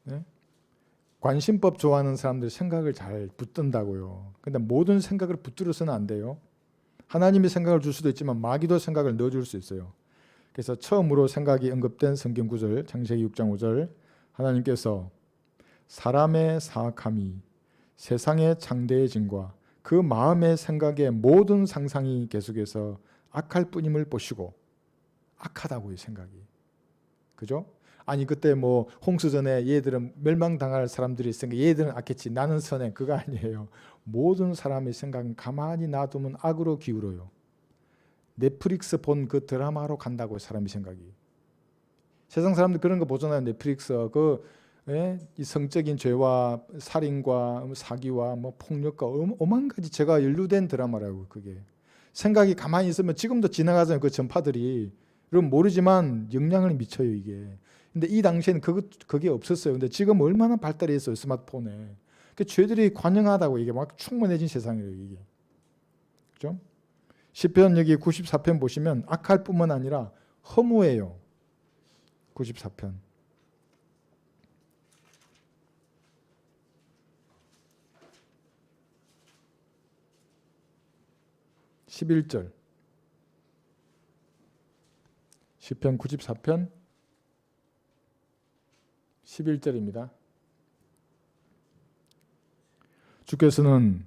네? 관심법 좋아하는 사람들 생각을 잘 붙든다고요. 근데 모든 생각을 붙들어서는 안 돼요. 하나님이 생각을 줄 수도 있지만 마귀도 생각을 넣어줄 수 있어요. 그래서 처음으로 생각이 언급된 성경 구절 창세기 6장 5절 하나님께서 사람의 사악함이 세상의 창대해짐과 그 마음의 생각의 모든 상상이 계속해서 악할 뿐임을 보시고 악하다고요 생각이. 그죠? 아니 그때 뭐 홍수전에 얘들은 멸망당할 사람들이 있으니까 얘들은 악했지 나는 선해. 그거 아니에요. 모든 사람의 생각은 가만히 놔두면 악으로 기울어요. 넷플릭스 본 그 드라마로 간다고요 사람의 생각이. 세상 사람들 그런 거 보잖아요. 넷플릭스 이 성적인 죄와 살인과 사기와 뭐 폭력과 오만 가지 죄가 연루된 드라마라고. 그게 생각이 가만히 있으면 지금도 지나가잖아요. 그 전파들이. 여러분 모르지만 영향을 미쳐요 이게. 근데 이 당시에는 그게 없었어요. 근데 지금 얼마나 발달이 했어요 스마트폰에. 그 죄들이 관영하다고 이게 막 충만해진 세상이에요 이게. 그죠? 시편 여기 94편 보시면 악할 뿐만 아니라 허무해요. 94편. 11절. 시편 94편 11절입니다. 주께서는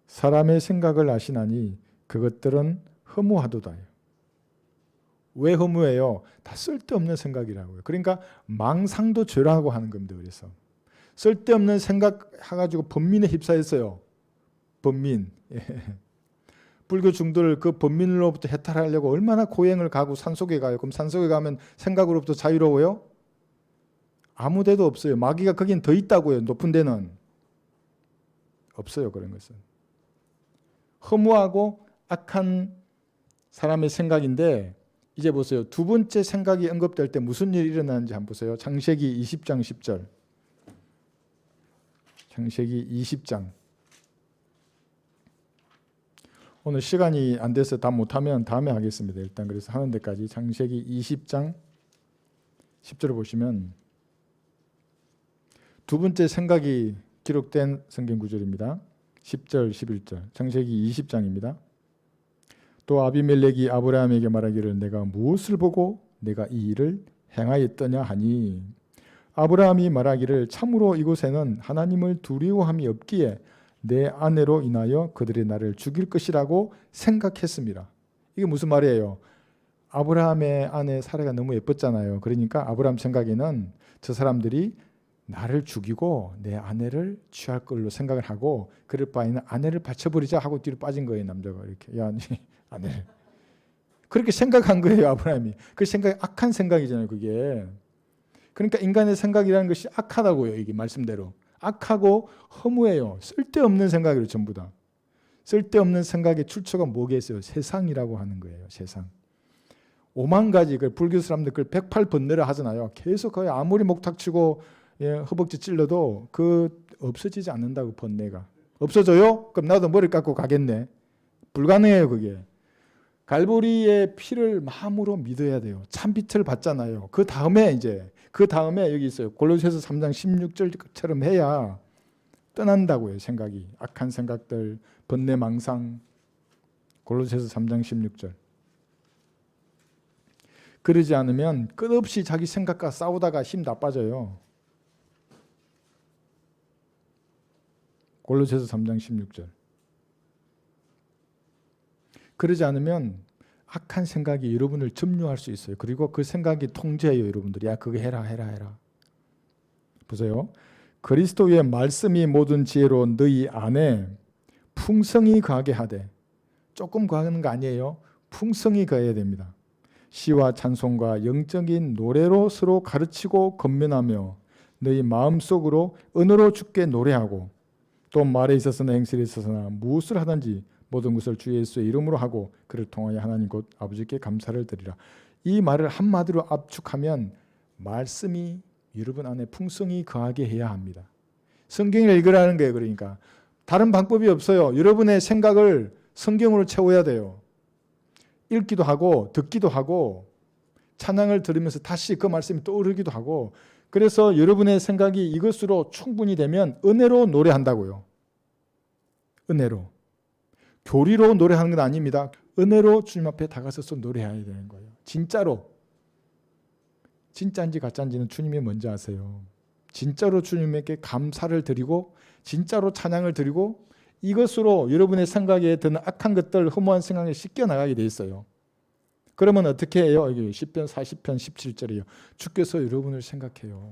사람의 생각을 아시나니 그것들은 허무하도다. 왜 허무해요? 다 쓸데없는 생각이라고요. 그러니까 망상도 죄라고 하는 겁니다. 그래서 쓸데없는 생각 해가지고 번민에 휩싸였어요. 번민. 불교 중들 그 번민으로부터 해탈하려고 얼마나 고행을 가고 산속에 가요. 그럼 산속에 가면 생각으로부터 자유로워요? 아무 데도 없어요. 마귀가 거긴 더 있다고요. 높은 데는 없어요. 그런 것은 허무하고 악한 사람의 생각인데 이제 보세요. 두 번째 생각이 언급될 때 무슨 일이 일어나는지 한번 보세요. 창세기 20장 10절. 창세기 20장. 오늘 시간이 안 돼서 다 못하면 다음에 하겠습니다. 일단 그래서 하는 데까지 창세기 20장 10절을 보시면 두 번째 생각이 기록된 성경 구절입니다. 10절 11절 창세기 20장입니다. 또 아비멜렉이 아브라함에게 말하기를 내가 무엇을 보고 내가 이 일을 행하였더냐 하니 아브라함이 말하기를 참으로 이곳에는 하나님을 두려워함이 없기에 내 아내로 인하여 그들이 나를 죽일 것이라고 생각했습니다. 이게 무슨 말이에요? 아브라함의 아내 사라가 너무 예뻤잖아요. 그러니까 아브라함 생각에는 저 사람들이 나를 죽이고 내 아내를 취할 걸로 생각을 하고 그럴 바에는 아내를 바쳐버리자 하고 뒤로 빠진 거예요. 남자가 이렇게 야 아내를 그렇게 생각한 거예요. 아브라함이. 그 생각이 악한 생각이잖아요. 그게. 그러니까 인간의 생각이라는 것이 악하다고요. 이게 말씀대로. 악하고 허무해요. 쓸데없는 생각이에요. 전부 다. 쓸데없는 생각의 출처가 뭐겠어요? 세상이라고 하는 거예요. 세상. 오만 가지 불교 사람들 그걸 108번뇌라 하잖아요. 계속 거의 아무리 목탁치고 허벅지 찔러도 없어지지 않는다고 번뇌가. 없어져요? 그럼 나도 머리 깎고 가겠네. 불가능해요. 그게. 갈보리의 피를 마음으로 믿어야 돼요. 참빛을 받잖아요. 그 다음에 여기 있어요. 골로새서 3장 16절처럼 해야 떠난다고요. 생각이. 악한 생각들, 번뇌 망상. 골로새서 3장 16절. 그러지 않으면 끝없이 자기 생각과 싸우다가 힘 나빠져요. 골로새서 3장 16절. 그러지 않으면 악한 생각이 여러분을 점유할 수 있어요. 그리고 그 생각이 통제해요. 여러분들이. 야 그거 해라. 보세요. 그리스도의 말씀이 모든 지혜로 너희 안에 풍성히 거하게 하되 조금 거하는 거 아니에요. 풍성히 거해야 됩니다. 시와 찬송과 영적인 노래로 서로 가르치고 권면하며 너희 마음속으로 언어로 주께 노래하고 또 말에 있어서나 행실에 있어서나 무엇을 하든지 모든 것을 주 예수의 이름으로 하고 그를 통하여 하나님 곧 아버지께 감사를 드리라. 이 말을 한마디로 압축하면 말씀이 여러분 안에 풍성히 거하게 해야 합니다. 성경을 읽으라는 거예요. 그러니까 다른 방법이 없어요. 여러분의 생각을 성경으로 채워야 돼요. 읽기도 하고 듣기도 하고 찬양을 들으면서 다시 그 말씀이 떠오르기도 하고, 그래서 여러분의 생각이 이것으로 충분히 되면 은혜로 노래한다고요. 은혜로. 교리로 노래하는 건 아닙니다. 은혜로 주님 앞에 다가서서 노래해야 되는 거예요. 진짜로. 진짜인지 가짜인지는 주님이 먼저 아세요. 진짜로 주님에게 감사를 드리고 진짜로 찬양을 드리고 이것으로 여러분의 생각에 드는 악한 것들, 허무한 생각을 씻겨나가게 돼 있어요. 그러면 어떻게 해요? 여기 시편 40편 17절이에요. 주께서 여러분을 생각해요.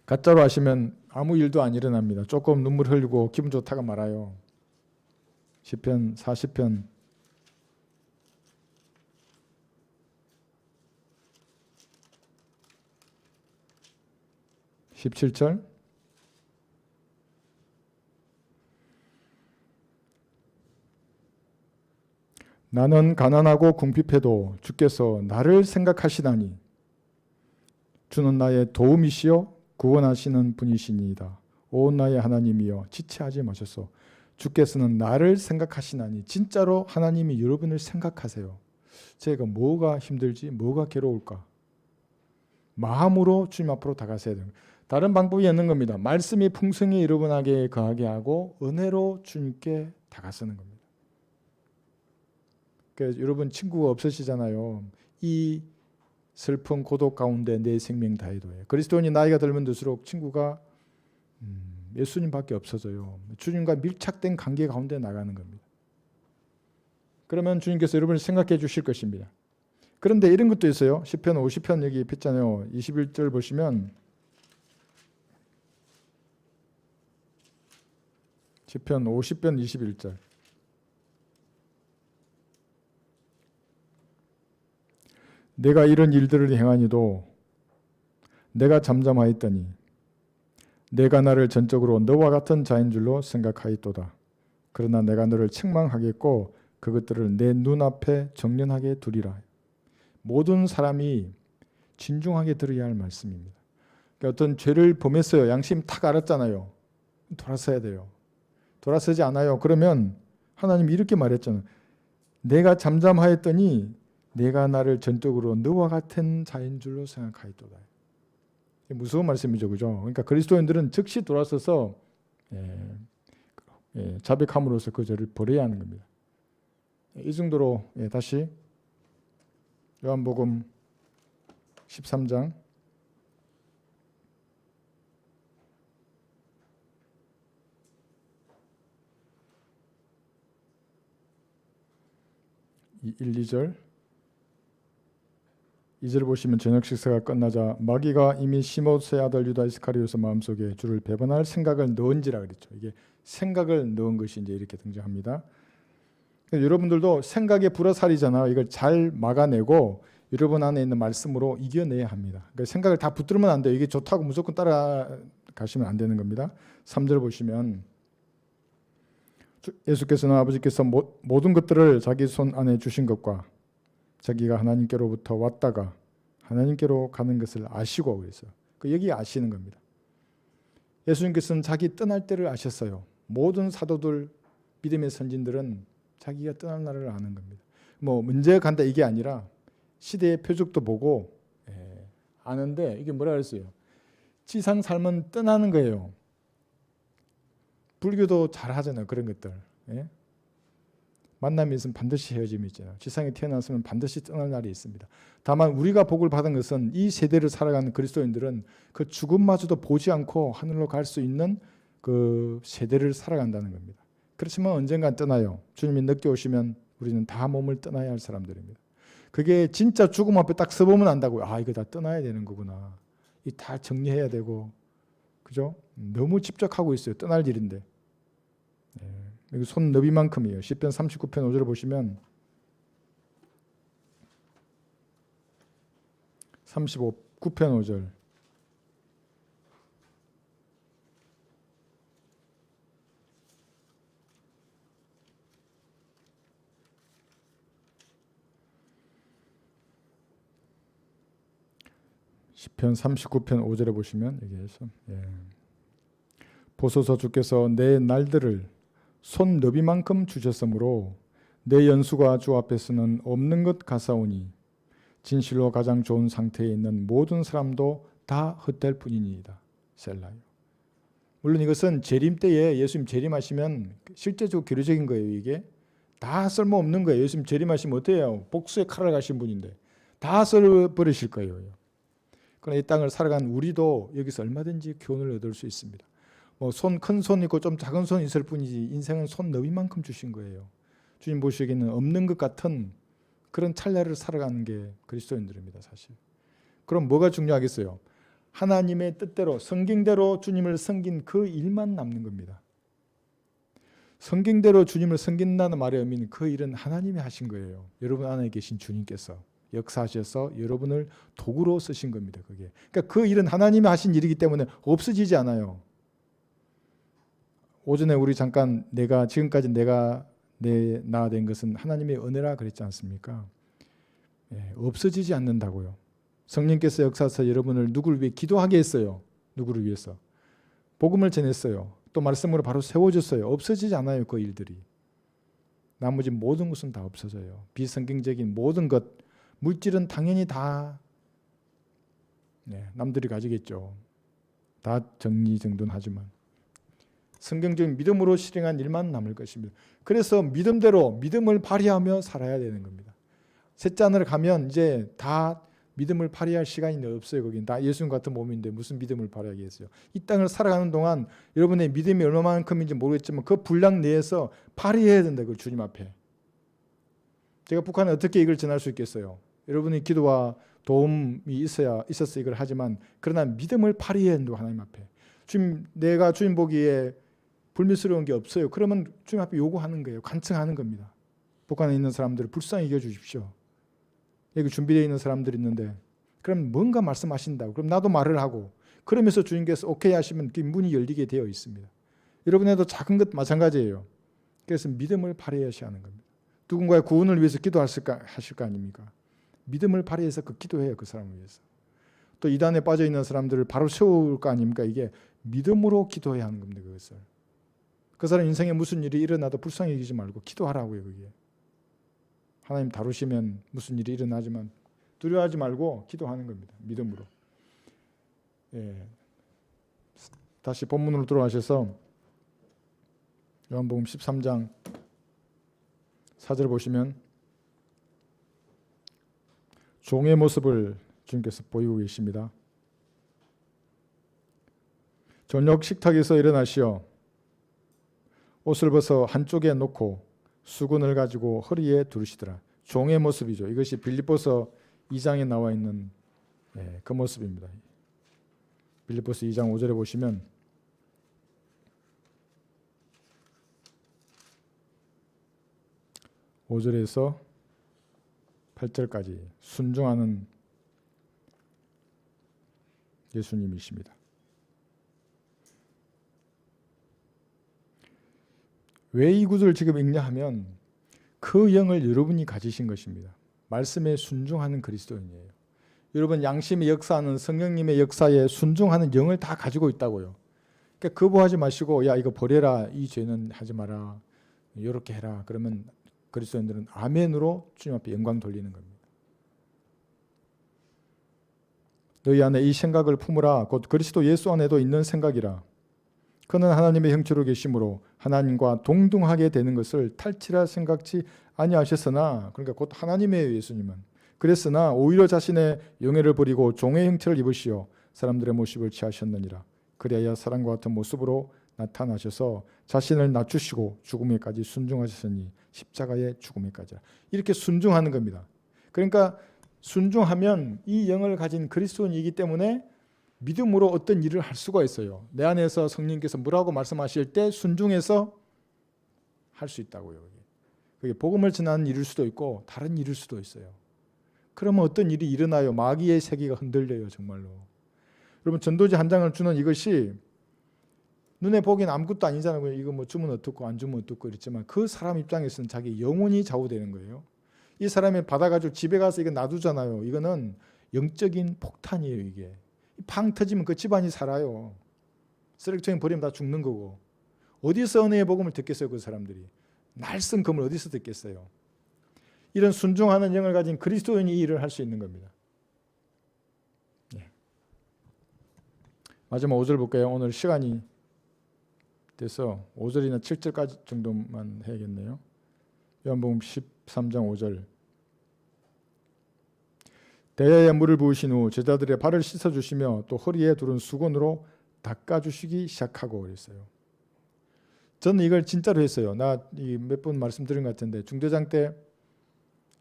가짜로 하시면 아무 일도 안 일어납니다. 조금 눈물 흘리고 기분 좋다가 말아요. 시편 40편 17절 나는 가난하고 궁핍해도 주께서 나를 생각하시다니 주는 나의 도움이시요 구원하시는 분이시니이다. 오 나의 하나님이여 지체하지 마소서. 주께서는 나를 생각하시나니 진짜로 하나님이 여러분을 생각하세요. 제가 뭐가 힘들지 뭐가 괴로울까 마음으로 주님 앞으로 다가서야 됩니다. 다른 방법이 없는 겁니다. 말씀이 풍성히 여러분에게 거하게 하고 은혜로 주님께 다가서는 겁니다. 그래서 여러분 친구가 없으시잖아요. 이 슬픈 고독 가운데 내 생명 다해도해. 그리스도인이 나이가 들면 들수록 친구가 예수님밖에 없어져요. 주님과 밀착된 관계 가운데 나가는 겁니다. 그러면 주님께서 여러분을 생각해 주실 것입니다. 그런데 이런 것도 있어요. 시편 50편 여기 폈잖아요. 21절 보시면 시편 50편 21절 내가 이런 일들을 행하니도 내가 잠잠하였더니 내가 나를 전적으로 너와 같은 자인 줄로 생각하였도다. 그러나 내가 너를 책망하겠고 그것들을 내 눈앞에 정련하게 두리라. 모든 사람이 진중하게 들어야 할 말씀입니다. 그러니까 어떤 죄를 범했어요. 양심 탁 알았잖아요. 돌아서야 돼요. 돌아서지 않아요. 그러면 하나님이 이렇게 말했잖아요. 내가 잠잠하였더니 내가 나를 전적으로 너와 같은 자인 줄로 생각하였도다. 무서운 말씀이죠. 그죠? 그러니까 그리스도인들은 즉시 돌아서서 자백함으로써 그 죄를 버려야 하는 겁니다. 이 정도로 다시 요한복음 13장 1, 2절 2절 보시면 저녁 식사가 끝나자 마귀가 이미 시몬의 아들 유다 이스카리오스 마음속에 주를 배반할 생각을 넣은지라 그랬죠. 이게 생각을 넣은 것이 이제 이렇게 등장합니다. 여러분들도 생각에 불화살이잖아요. 이걸 잘 막아내고 여러분 안에 있는 말씀으로 이겨내야 합니다. 그러니까 생각을 다 붙들면 안 돼요. 이게 좋다고 무조건 따라가시면 안 되는 겁니다. 3절 보시면 예수께서는 아버지께서 모든 것들을 자기 손 안에 주신 것과 자기가 하나님께로부터 왔다가 하나님께로 가는 것을 아시고 그랬어요. 여기 아시는 겁니다. 예수님께서는 자기 떠날 때를 아셨어요. 모든 사도들, 믿음의 선진들은 자기가 떠날 날을 아는 겁니다. 문제가 간다 이게 아니라 시대의 표적도 보고 아는데 이게 뭐라 그랬어요? 지상 삶은 떠나는 거예요. 불교도 잘 하잖아요. 그런 것들. 만남이 있으면 반드시 헤어짐이 있잖아요. 지상에 태어났으면 반드시 떠날 날이 있습니다. 다만 우리가 복을 받은 것은 이 세대를 살아가는 그리스도인들은 그 죽음마저도 보지 않고 하늘로 갈 수 있는 그 세대를 살아간다는 겁니다. 그렇지만 언젠간 떠나요. 주님이 늦게 오시면 우리는 다 몸을 떠나야 할 사람들입니다. 그게 진짜 죽음 앞에 딱 서보면 안다고요. 이거 다 떠나야 되는 거구나. 이 다 정리해야 되고, 그죠? 너무 집착하고 있어요. 떠날 일인데. 여기 손 너비만큼이에요. 시편 39편 5절을 보시면 9편 5절. 시편 39편 5절에 보시면 여기에서 보소서 주께서 내 날들을 손 너비만큼 주셨으므로 내 연수가 주 앞에서는 없는 것 같사오니 진실로 가장 좋은 상태에 있는 모든 사람도 다 헛될 뿐이니이다. 셀라요. 물론 이것은 재림 때에 예수님 재림하시면 실제적으로 교류적인 거예요. 이게 다 쓸모없는 거예요. 예수님 재림하시면 어때요? 복수의 칼을 가신 분인데 다 썰어버리실 거예요. 그러나 이 땅을 살아간 우리도 여기서 얼마든지 교훈을 얻을 수 있습니다. 뭐 큰 손 있고 좀 작은 손 있을 뿐이지 인생은 손 너비만큼 주신 거예요. 주님 보시기에는 없는 것 같은 그런 찰나를 살아가는 게 그리스도인들입니다. 사실. 그럼 뭐가 중요하겠어요? 하나님의 뜻대로 성경대로 주님을 섬긴 그 일만 남는 겁니다. 성경대로 주님을 섬긴다는 말의 의미는 그 일은 하나님이 하신 거예요. 여러분 안에 계신 주님께서 역사하셔서 여러분을 도구로 쓰신 겁니다. 그게. 그러니까 그 일은 하나님이 하신 일이기 때문에 없어지지 않아요. 오전에 우리 잠깐 지금까지 내가 된 것은 하나님의 은혜라 그랬지 않습니까? 없어지지 않는다고요. 성령께서 역사하셔서 여러분을 누구를 위해 기도하게 했어요. 누구를 위해서? 복음을 전했어요. 또 말씀으로 바로 세워줬어요. 없어지지 않아요. 그 일들이. 나머지 모든 것은 다 없어져요. 비성경적인 모든 것, 물질은 당연히 다 남들이 가지겠죠. 다 정리정돈하지만 성경적인 믿음으로 실행한 일만 남을 것입니다. 그래서 믿음대로 믿음을 발휘하며 살아야 되는 겁니다. 셋째 하늘에 가면 이제 다 믿음을 발휘할 시간이 없어요. 거긴 다 예수님 같은 몸인데 무슨 믿음을 발휘하겠어요. 이 땅을 살아가는 동안 여러분의 믿음이 얼마만큼인지 모르겠지만 그 분량 내에서 발휘해야 된다. 그 주님 앞에. 제가 북한에 어떻게 이걸 전할 수 있겠어요? 여러분의 기도와 도움이 있어서 이걸 하지만 그러나 믿음을 발휘해야 된다. 하나님 앞에. 내가 주님 보기에 불미스러운 게 없어요. 그러면 주님 앞에 요구하는 거예요. 간청하는 겁니다. 북한에 있는 사람들을 불쌍히 여겨주십시오. 여기 준비되어 있는 사람들이 있는데 그럼 뭔가 말씀하신다고. 그럼 나도 말을 하고 그러면서 주님께서 오케이 하시면 그 문이 열리게 되어 있습니다. 여러분에도 작은 것 마찬가지예요. 그래서 믿음을 발휘하셔야 하는 겁니다. 누군가의 구원을 위해서 기도하실 거 아닙니까? 믿음을 발휘해서 그 기도해요. 그 사람을 위해서. 또 이단에 빠져 있는 사람들을 바로 세울 거 아닙니까? 이게 믿음으로 기도해야 하는 겁니다. 그것을. 그 사람 인생에 무슨 일이 일어나도 불쌍히 여기지 말고 기도하라고요. 그게. 하나님 다루시면 무슨 일이 일어나지만 두려워하지 말고 기도하는 겁니다. 믿음으로. 다시 본문으로 돌아가셔서 요한복음 13장 4절 보시면 종의 모습을 주님께서 보이고 계십니다. 저녁 식탁에서 일어나시어 옷을 벗어 한쪽에 놓고 수건을 가지고 허리에 두르시더라. 종의 모습이죠. 이것이 빌립보서 2장에 나와 있는 그 모습입니다. 빌립보서 2장 5절에 보시면 (5절에서) 8절까지 순종하는 예수님이십니다. 왜 이 구절을 지금 읽냐 하면 그 영을 여러분이 가지신 것입니다. 말씀에 순종하는 그리스도인이에요. 여러분 양심의 역사하는 성령님의 역사에 순종하는 영을 다 가지고 있다고요. 그러니까 거부하지 마시고 야 이거 버려라. 이 죄는 하지 마라. 이렇게 해라. 그러면 그리스도인들은 아멘으로 주님 앞에 영광 돌리는 겁니다. 너희 안에 이 생각을 품으라. 곧 그리스도 예수 안에도 있는 생각이라. 그는 하나님의 형체로 계심으로 하나님과 동등하게 되는 것을 탈취라 생각지 아니하셨으나, 그러니까 곧 하나님의 예수님은 그랬으나 오히려 자신의 영예를 버리고 종의 형체를 입으시어 사람들의 모습을 취하셨느니라. 그래야 사람과 같은 모습으로 나타나셔서 자신을 낮추시고 죽음에까지 순종하셨으니 십자가의 죽음에까지라. 이렇게 순종하는 겁니다. 그러니까 순종하면 이 영을 가진 그리스도인이기 때문에 믿음으로 어떤 일을 할 수가 있어요. 내 안에서 성령께서 뭐라고 말씀하실 때 순종해서 할 수 있다고요. 그게 복음을 전하는 일일 수도 있고 다른 일일 수도 있어요. 그러면 어떤 일이 일어나요? 마귀의 세계가 흔들려요, 정말로. 여러분, 전도지 한 장을 주는 이것이 눈에 보기엔 아무것도 아니잖아요. 이거 뭐 주면 어떻고 안 주면 어떻고 이랬지만 그 사람 입장에서는 자기 영혼이 좌우되는 거예요. 이 사람이 받아가지고 집에 가서 이거 놔두잖아요. 이거는 영적인 폭탄이에요. 이게 팡 터지면 그 집안이 살아요. 쓰레기통에 버리면 다 죽는 거고. 어디서 은혜의 복음을 듣겠어요? 그 사람들이. 날쌘 금을 어디서 듣겠어요? 이런 순종하는 영을 가진 그리스도인이 이 일을 할 수 있는 겁니다. 마지막 5절 볼까요? 오늘 시간이 돼서 5절이나 7절까지 정도만 해야겠네요. 요한복음 13장 5절. 대야에 물을 부으신 후 제자들의 발을 씻어주시며 또 허리에 두른 수건으로 닦아주시기 시작하고 그랬어요. 저는 이걸 진짜로 했어요. 나 몇 번 말씀드린 것 같은데 중대장 때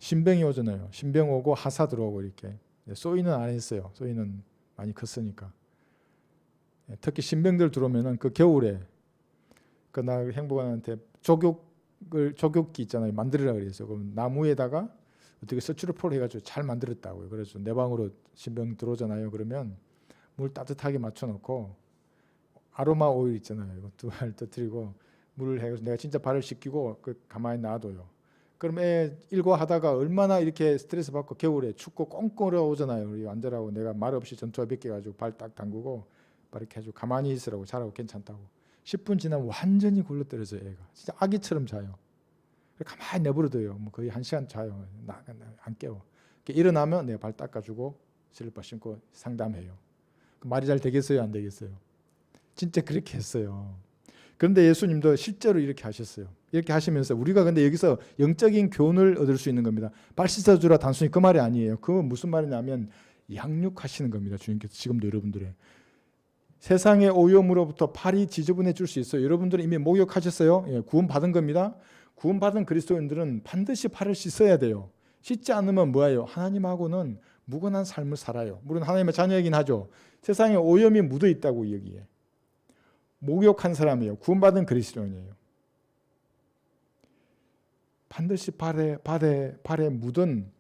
신병이 오잖아요. 신병 오고 하사 들어오고 이렇게. 소위는 안 했어요. 소위는 많이 컸으니까. 특히 신병들 들어오면은 그 겨울에 그 나 행복한한테 조격기 있잖아요. 만들으라 그랬어요. 그럼 나무에다가 어떻게 스티로폼 해가지고 잘 만들었다고요. 그래서 내 방으로 신병 들어오잖아요. 그러면 물 따뜻하게 맞춰놓고 아로마 오일 있잖아요. 이거 두 알 터뜨리고 물을 해서 내가 진짜 발을 씻기고 그 가만히 놔둬요. 그럼 애 일과하다가 얼마나 이렇게 스트레스 받고 겨울에 춥고 꽁꽁 오잖아요. 우리 앉으라고 내가 말 없이 전투화 벗겨가지고 발 딱 담그고 발 이렇게 해주고 가만히 있으라고 자라고 괜찮다고. 10분 지나면 완전히 굴러떨어져요. 애가 진짜 아기처럼 자요. 가만히 내버려둬요. 뭐 거의 1시간 자요. 안 깨워. 일어나면 내가 발 닦아주고 슬리퍼 신고 상담해요. 말이 잘 되겠어요? 안 되겠어요? 진짜 그렇게 했어요. 그런데 예수님도 실제로 이렇게 하셨어요. 이렇게 하시면서 우리가 근데 여기서 영적인 교훈을 얻을 수 있는 겁니다. 발 씻어주라 단순히 그 말이 아니에요. 그건 무슨 말이냐면 양육하시는 겁니다. 주님께서 지금도 여러분들의 세상의 오염으로부터 발이 지저분해질 수 있어요. 여러분들은 이미 목욕하셨어요. 예, 구원받은 겁니다. 구원받은 그리스도인들은 반드시 발을 씻어야 돼요. 씻지 않으면 뭐예요? 하나님하고는 무관한 삶을 살아요. 물론 하나님의 자녀이긴 하죠. 세상에 오염이 묻어 있다고 여기에. 목욕한 사람이에요. 구원받은 그리스도인이에요. 반드시 발에 묻은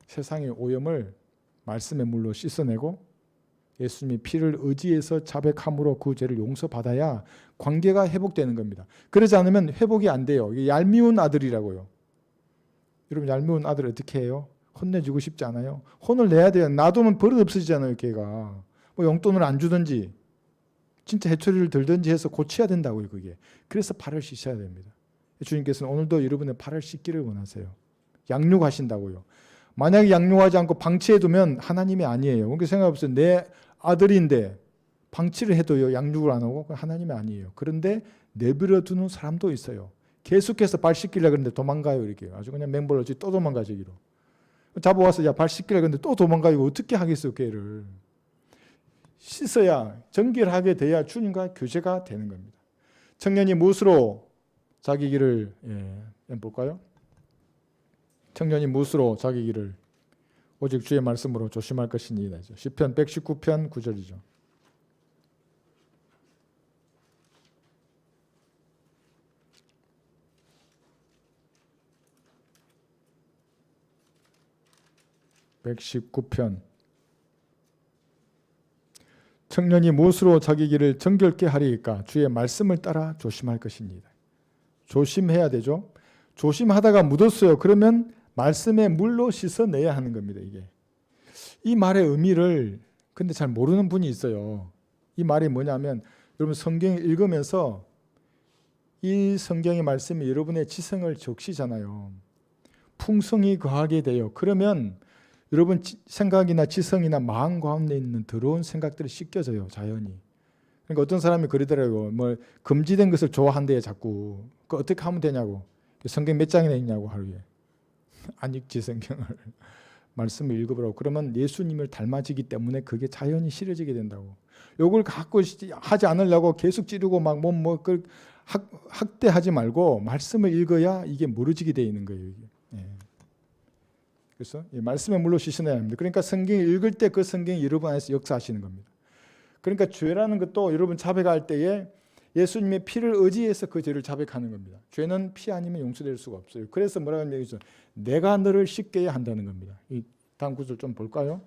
세상의 오염을 말씀의 물로 씻어내고 예수님이 피를 의지해서 자백함으로 그 죄를 용서받아야 관계가 회복되는 겁니다. 그러지 않으면 회복이 안 돼요. 이게 얄미운 아들이라고요. 여러분 얄미운 아들 어떻게 해요? 혼내주고 싶지 않아요? 혼을 내야 돼요. 놔두면 버릇 없어지잖아요. 걔가. 뭐 용돈을 안 주든지 진짜 해초리를 들든지 해서 고쳐야 된다고요. 그게. 그래서 발을 씻어야 됩니다. 주님께서는 오늘도 여러분의 발을 씻기를 원하세요. 양육하신다고요. 만약에 양육하지 않고 방치해두면 하나님이 아니에요. 그렇게 생각해보세요. 내 아들인데 방치를 해도요. 양육을 안 하고 하나님이 아니에요. 그런데 내버려두는 사람도 있어요. 계속해서 발 씻기려고 그러는데 도망가요. 이렇게 아주 그냥 맹벌없이 또 도망가지기로. 잡아와서 야, 발 씻기려고 그러는데 또 도망가요. 어떻게 하겠어요. 걔를. 씻어야 정결하게 돼야 주님과 교제가 되는 겁니다. 청년이 무엇으로 자기 길을 볼까요? 청년이 무엇으로 자기 길을 오직 주의 말씀으로 조심할 것이니이다. 시편 119편 9절이죠. (119편) 청년이 무엇으로 자기 길을 정결케 하리이까? 주의 말씀을 따라 조심할 것입니다. 조심해야 되죠. 조심하다가 묻었어요. 그러면 말씀의 물로 씻어내야 하는 겁니다. 이게. 이 말의 의미를 근데 잘 모르는 분이 있어요. 이 말이 뭐냐면 여러분 성경을 읽으면서 이 성경의 말씀이 여러분의 지성을 적시잖아요. 풍성이 거하게 돼요. 그러면 여러분 생각이나 지성이나 마음 가운데 있는 더러운 생각들이 씻겨져요. 자연히. 그러니까 어떤 사람이 그러더라고요. 뭐 금지된 것을 좋아한대요. 자꾸. 그 어떻게 하면 되냐고. 성경 몇 장이나 있냐고 하루에. 안 읽지 성경을. 말씀을 읽어보라고. 그러면 예수님을 닮아지기 때문에 그게 자연히 실어지게 된다고. 요걸 갖고 하지 않으려고 계속 찌르고 막 학대하지 말고 말씀을 읽어야 이게 모르지게 되어 있는 거예요. 이게. 그래서 말씀의 물로 씻어내야 합니다. 그러니까 성경을 읽을 때 그 성경이 여러분 안에서 역사하시는 겁니다. 그러니까 죄라는 것도 여러분 자백할 때에 예수님의 피를 의지해서 그 죄를 자백하는 겁니다. 죄는 피 아니면 용서될 수가 없어요. 그래서 뭐라고 하냐면 여기서 내가 너를 씻겨야 한다는 겁니다. 이 다음 구절 좀 볼까요?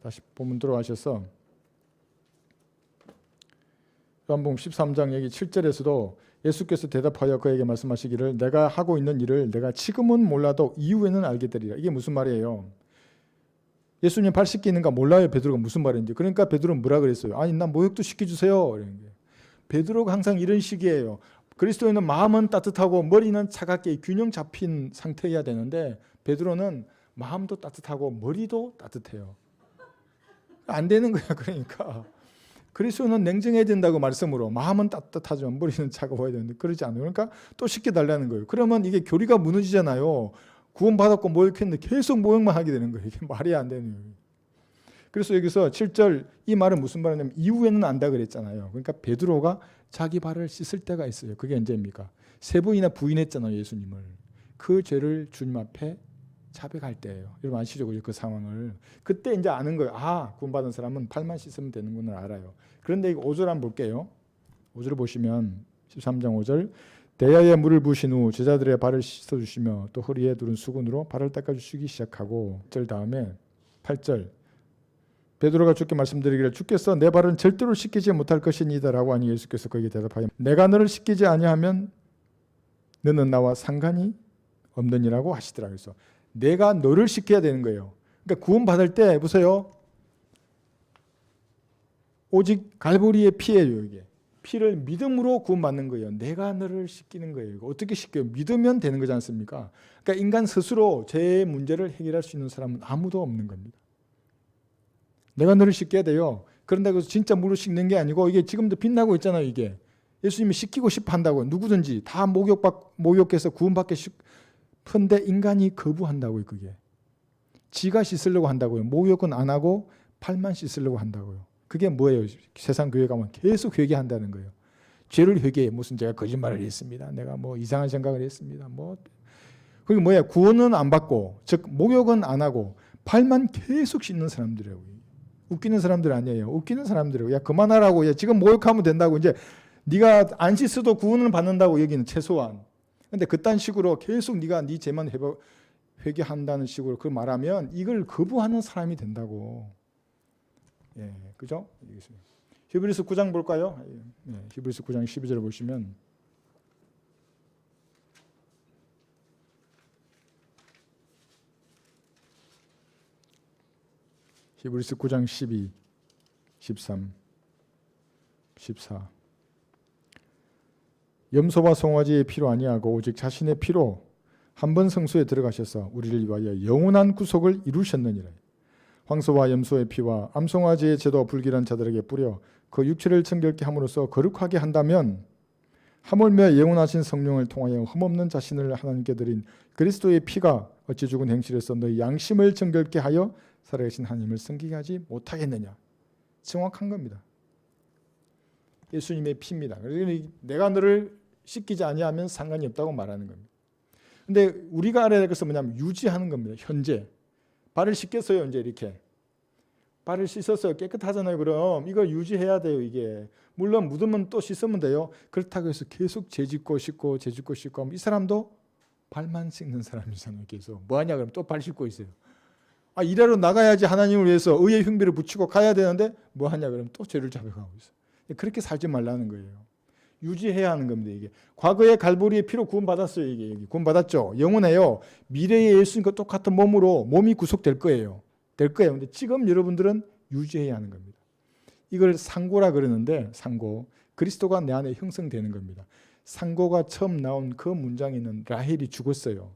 다시 본문 들어가셔서 요한복음 13장 여기 7절에서도 예수께서 대답하여 그에게 말씀하시기를 내가 하고 있는 일을 내가 지금은 몰라도 이후에는 알게 되리라. 이게 무슨 말이에요? 예수님 발 씻기는가 몰라요. 베드로가 무슨 말인지. 그러니까 베드로는 뭐라 그랬어요? 아니 난 목욕도 시켜주세요. 이런 게. 베드로가 항상 이런 식이에요. 그리스도인은 마음은 따뜻하고 머리는 차갑게 균형 잡힌 상태여야 되는데 베드로는 마음도 따뜻하고 머리도 따뜻해요. 안 되는 거야. 그러니까 그리스도는 냉정해야 된다고 말씀으로 마음은 따뜻하지만 머리는 차가워야 되는데 그러지 않아요. 그러니까 또 시켜달라는 거예요. 그러면 이게 교리가 무너지잖아요. 구원받았고 모욕했는데 계속 모욕만 하게 되는 거예요. 이게 말이 안 되는 거예요. 그래서 여기서 7절 이 말은 무슨 말이냐면 이후에는 안다 그랬잖아요. 그러니까 베드로가 자기 발을 씻을 때가 있어요. 그게 언제입니까? 3번이나 부인했잖아요. 예수님을. 그 죄를 주님 앞에 자백할 때예요. 여러분 아시죠? 그 상황을. 그때 이제 아는 거예요. 아, 구원받은 사람은 발만 씻으면 되는구나 알아요. 그런데 이거 5절 한번 볼게요. 5절을 보시면 13장 5절 대야에 물을 부으신 후 제자들의 발을 씻어주시며 또 허리에 두른 수건으로 발을 닦아주시기 시작하고 1절 다음에 8절 베드로가 주께 말씀드리기를 주께서 내 발은 절대로 씻기지 못할 것이니이다 라고 하니 예수께서 그에게 대답하여 내가 너를 씻기지 아니하면 너는 나와 상관이 없느니라고 하시더라. 그래서 내가 너를 씻겨야 되는 거예요. 그러니까 구원받을 때 보세요. 오직 갈보리의 피예요. 이게 피를 믿음으로 구원받는 거예요. 내가 너를 씻기는 거예요. 어떻게 씻겨요? 믿으면 되는 거지 않습니까? 그러니까 인간 스스로 죄의 문제를 해결할 수 있는 사람은 아무도 없는 겁니다. 내가 너를 씻겨야 돼요. 그런다고 해서 진짜 물을 씻는 게 아니고 이게 지금도 빛나고 있잖아요. 이게 예수님이 씻기고 싶어 한다고 누구든지 다 목욕해서 구원받게 싶은데 인간이 거부한다고요. 그게 지가 씻으려고 한다고요. 목욕은 안 하고 팔만 씻으려고 한다고요. 그게 뭐예요? 세상 교회 가면 계속 회개한다는 거예요. 죄를 회개해. 무슨 제가 거짓말을 했습니다. 내가 뭐 이상한 생각을 했습니다. 뭐 그게 뭐야? 구원은 안 받고 즉 목욕은 안 하고 팔만 계속 씻는 사람들이에요. 웃기는 사람들 아니에요. 웃기는 사람들이에요. 야 그만하라고. 야 지금 목욕하면 된다고. 이제 네가 안 씻어도 구원을 받는다고 여기는 최소한. 근데 그딴 식으로 계속 네가 네 죄만 회개한다는 식으로 그 말하면 이걸 거부하는 사람이 된다고. 예, 그죠? 히브리서 9장 볼까요? 예, 히브리서 9장 12절 보시면 히브리서 9장 12, 13, 14 염소와 송아지의 피로 아니하고 오직 자신의 피로 한 번 성소에 들어가셔서 우리를 위하여 영원한 구속을 이루셨느니라. 황소와 염소의 피와 암송아지의 제도 불길한 자들에게 뿌려 그 육체를 정결케 함으로써 거룩하게 한다면 하물며 영원하신 성령을 통하여 흠없는 자신을 하나님께 드린 그리스도의 피가 어찌 죽은 행실에서 너희 양심을 정결케 하여 살아계신 하나님을 섬기게 하지 못하겠느냐. 정확한 겁니다. 예수님의 피입니다. 내가 너를 씻기지 아니하면 상관이 없다고 말하는 겁니다. 근데 우리가 알아야 될 것은 뭐냐면 유지하는 겁니다. 현재 발을 씻겠어요. 이제 이렇게 발을 씻었어요. 깨끗하잖아요. 그럼 이걸 유지해야 돼요. 이게 물론 묻으면 또 씻으면 돼요. 그렇다고 해서 계속 재짓고 씻고 재짓고 씻고 하면 이 사람도 발만 씻는 사람이잖아요. 계속 뭐하냐 그러면 또 발 씻고 있어요. 아 일하러 나가야지 하나님을 위해서 의의 흉비를 붙이고 가야 되는데 뭐하냐 그러면 또 죄를 자백하고 있어요. 그렇게 살지 말라는 거예요. 유지해야 하는 겁니다. 이게 과거의 갈보리의 피로 구원받았어요. 이게 구원받았죠. 영원해요. 미래의 예수님과 똑같은 몸으로 몸이 구속될 거예요. 될 거예요. 근데 지금 여러분들은 유지해야 하는 겁니다. 이걸 상고라 그러는데 상고 그리스도가 내 안에 형성되는 겁니다. 상고가 처음 나온 그 문장에는 라헬이 죽었어요.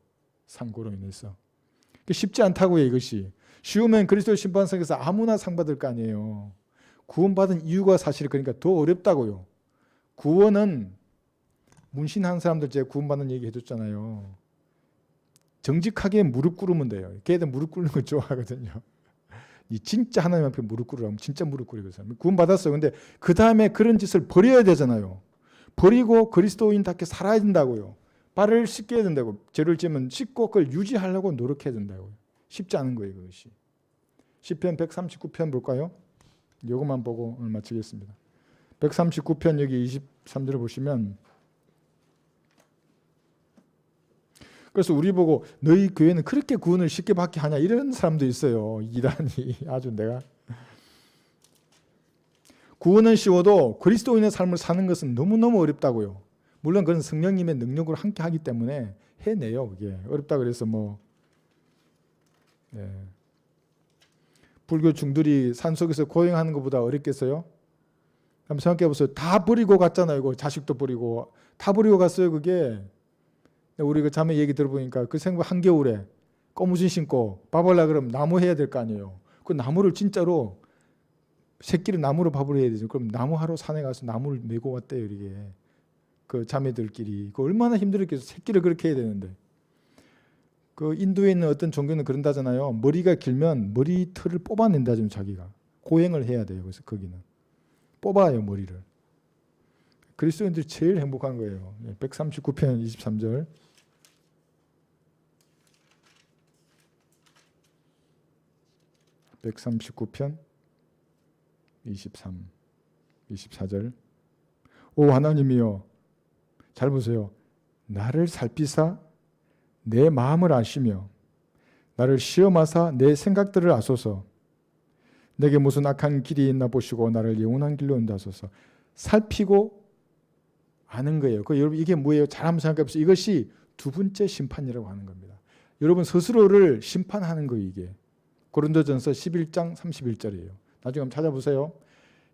상고로 인해서. 쉽지 않다고요. 이것이. 쉬우면 그리스도 심판석에서 아무나 상 받을 거 아니에요. 구원받은 이유가 사실 그러니까 더 어렵다고요. 구원은 문신한 사람들 제가 구원받는 얘기 해줬잖아요. 정직하게 무릎 꿇으면 돼요. 걔들 무릎 꿇는 거 좋아하거든요. 진짜 하나님 앞에 무릎 꿇으라면 진짜 무릎 꿇이거든요. 구원받았어요. 근데 그 다음에 그런 짓을 버려야 되잖아요. 버리고 그리스도인답게 살아야 된다고요. 발을 씻겨야 된다고. 죄를 지으면 씻고 그걸 유지하려고 노력해야 된다고요. 쉽지 않은 거예요. 그것이. 시편 139편 볼까요? 이것만 보고 오늘 마치겠습니다. 139편 여기 23절을 보시면, 그래서 우리 보고 너희 교회는 그렇게 구원을 쉽게 받게 하냐 이런 사람도 있어요. 이단이 아주 내가 구원은 쉬워도 그리스도인의 삶을 사는 것은 너무너무 어렵다고요. 물론 그건 성령님의 능력으로 함께 하기 때문에 해내요. 그게 어렵다 그래서 불교 중들이 산속에서 고행하는 것보다 어렵겠어요? 한번 생각해 보세요. 다 버리고 갔잖아요. 이거 자식도 버리고 다 버리고 갔어요. 그게 우리 그 자매 얘기 들어보니까 그 생각 한겨울에 고무신 신고 밥 하려고 그러면 나무 해야 될 거 아니에요. 그 나무를 진짜로 새끼를 나무로 밥을 해야 되죠. 그럼 나무하러 산에 가서 나무를 메고 왔대요. 이게 그 자매들끼리 그 얼마나 힘들었겠어요. 새끼를 그렇게 해야 되는데. 그 인도에 있는 어떤 종교는 그런다잖아요. 머리가 길면 머리털을 뽑아낸다 좀 자기가 고행을 해야 돼요. 그래서 거기는 뽑아요 머리를. 그리스도인들이 제일 행복한 거예요. 139편 23절. 139편 23, 24절. 오 하나님이여, 잘 보세요. 나를 살피사 내 마음을 아시며 나를 시험하사 내 생각들을 아소서. 내게 무슨 악한 길이 있나 보시고 나를 영원한 길로 인도하소서. 살피고 아는 거예요. 여러분 이게 뭐예요? 잘 한번 생각해 보세요. 이것이 두 번째 심판이라고 하는 겁니다. 여러분 스스로를 심판하는 거예요. 이게 고린도전서 11장 31절이에요. 나중에 한번 찾아보세요.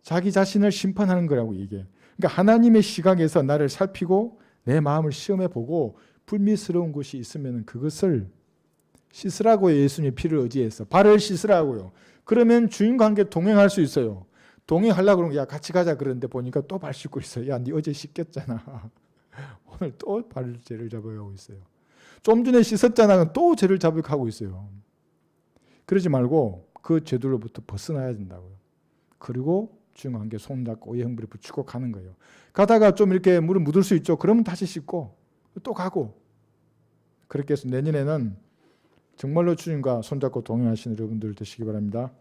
자기 자신을 심판하는 거라고 이게. 그러니까 하나님의 시각에서 나를 살피고 내 마음을 시험해 보고 불미스러운 것이 있으면 그것을 씻으라고요. 예수님의 피를 의지해서 발을 씻으라고요. 그러면 주인과 함께 동행할 수 있어요. 동행하려고 그러면 야 같이 가자 그러는데 보니까 또 발 씻고 있어요. 야, 네 어제 씻겼잖아. 오늘 또 발 죄를 잡아가고 있어요. 좀 전에 씻었잖아. 또 죄를 자백하고 있어요. 그러지 말고 그 죄들로부터 벗어나야 된다고요. 그리고 주님과 함께 손잡고 오해형벌에 붙이고 가는 거예요. 가다가 좀 이렇게 물을 묻을 수 있죠. 그러면 다시 씻고 또 가고. 그렇게 해서 내년에는 정말로 주님과 손잡고 동행하시는 여러분들 되시기 바랍니다.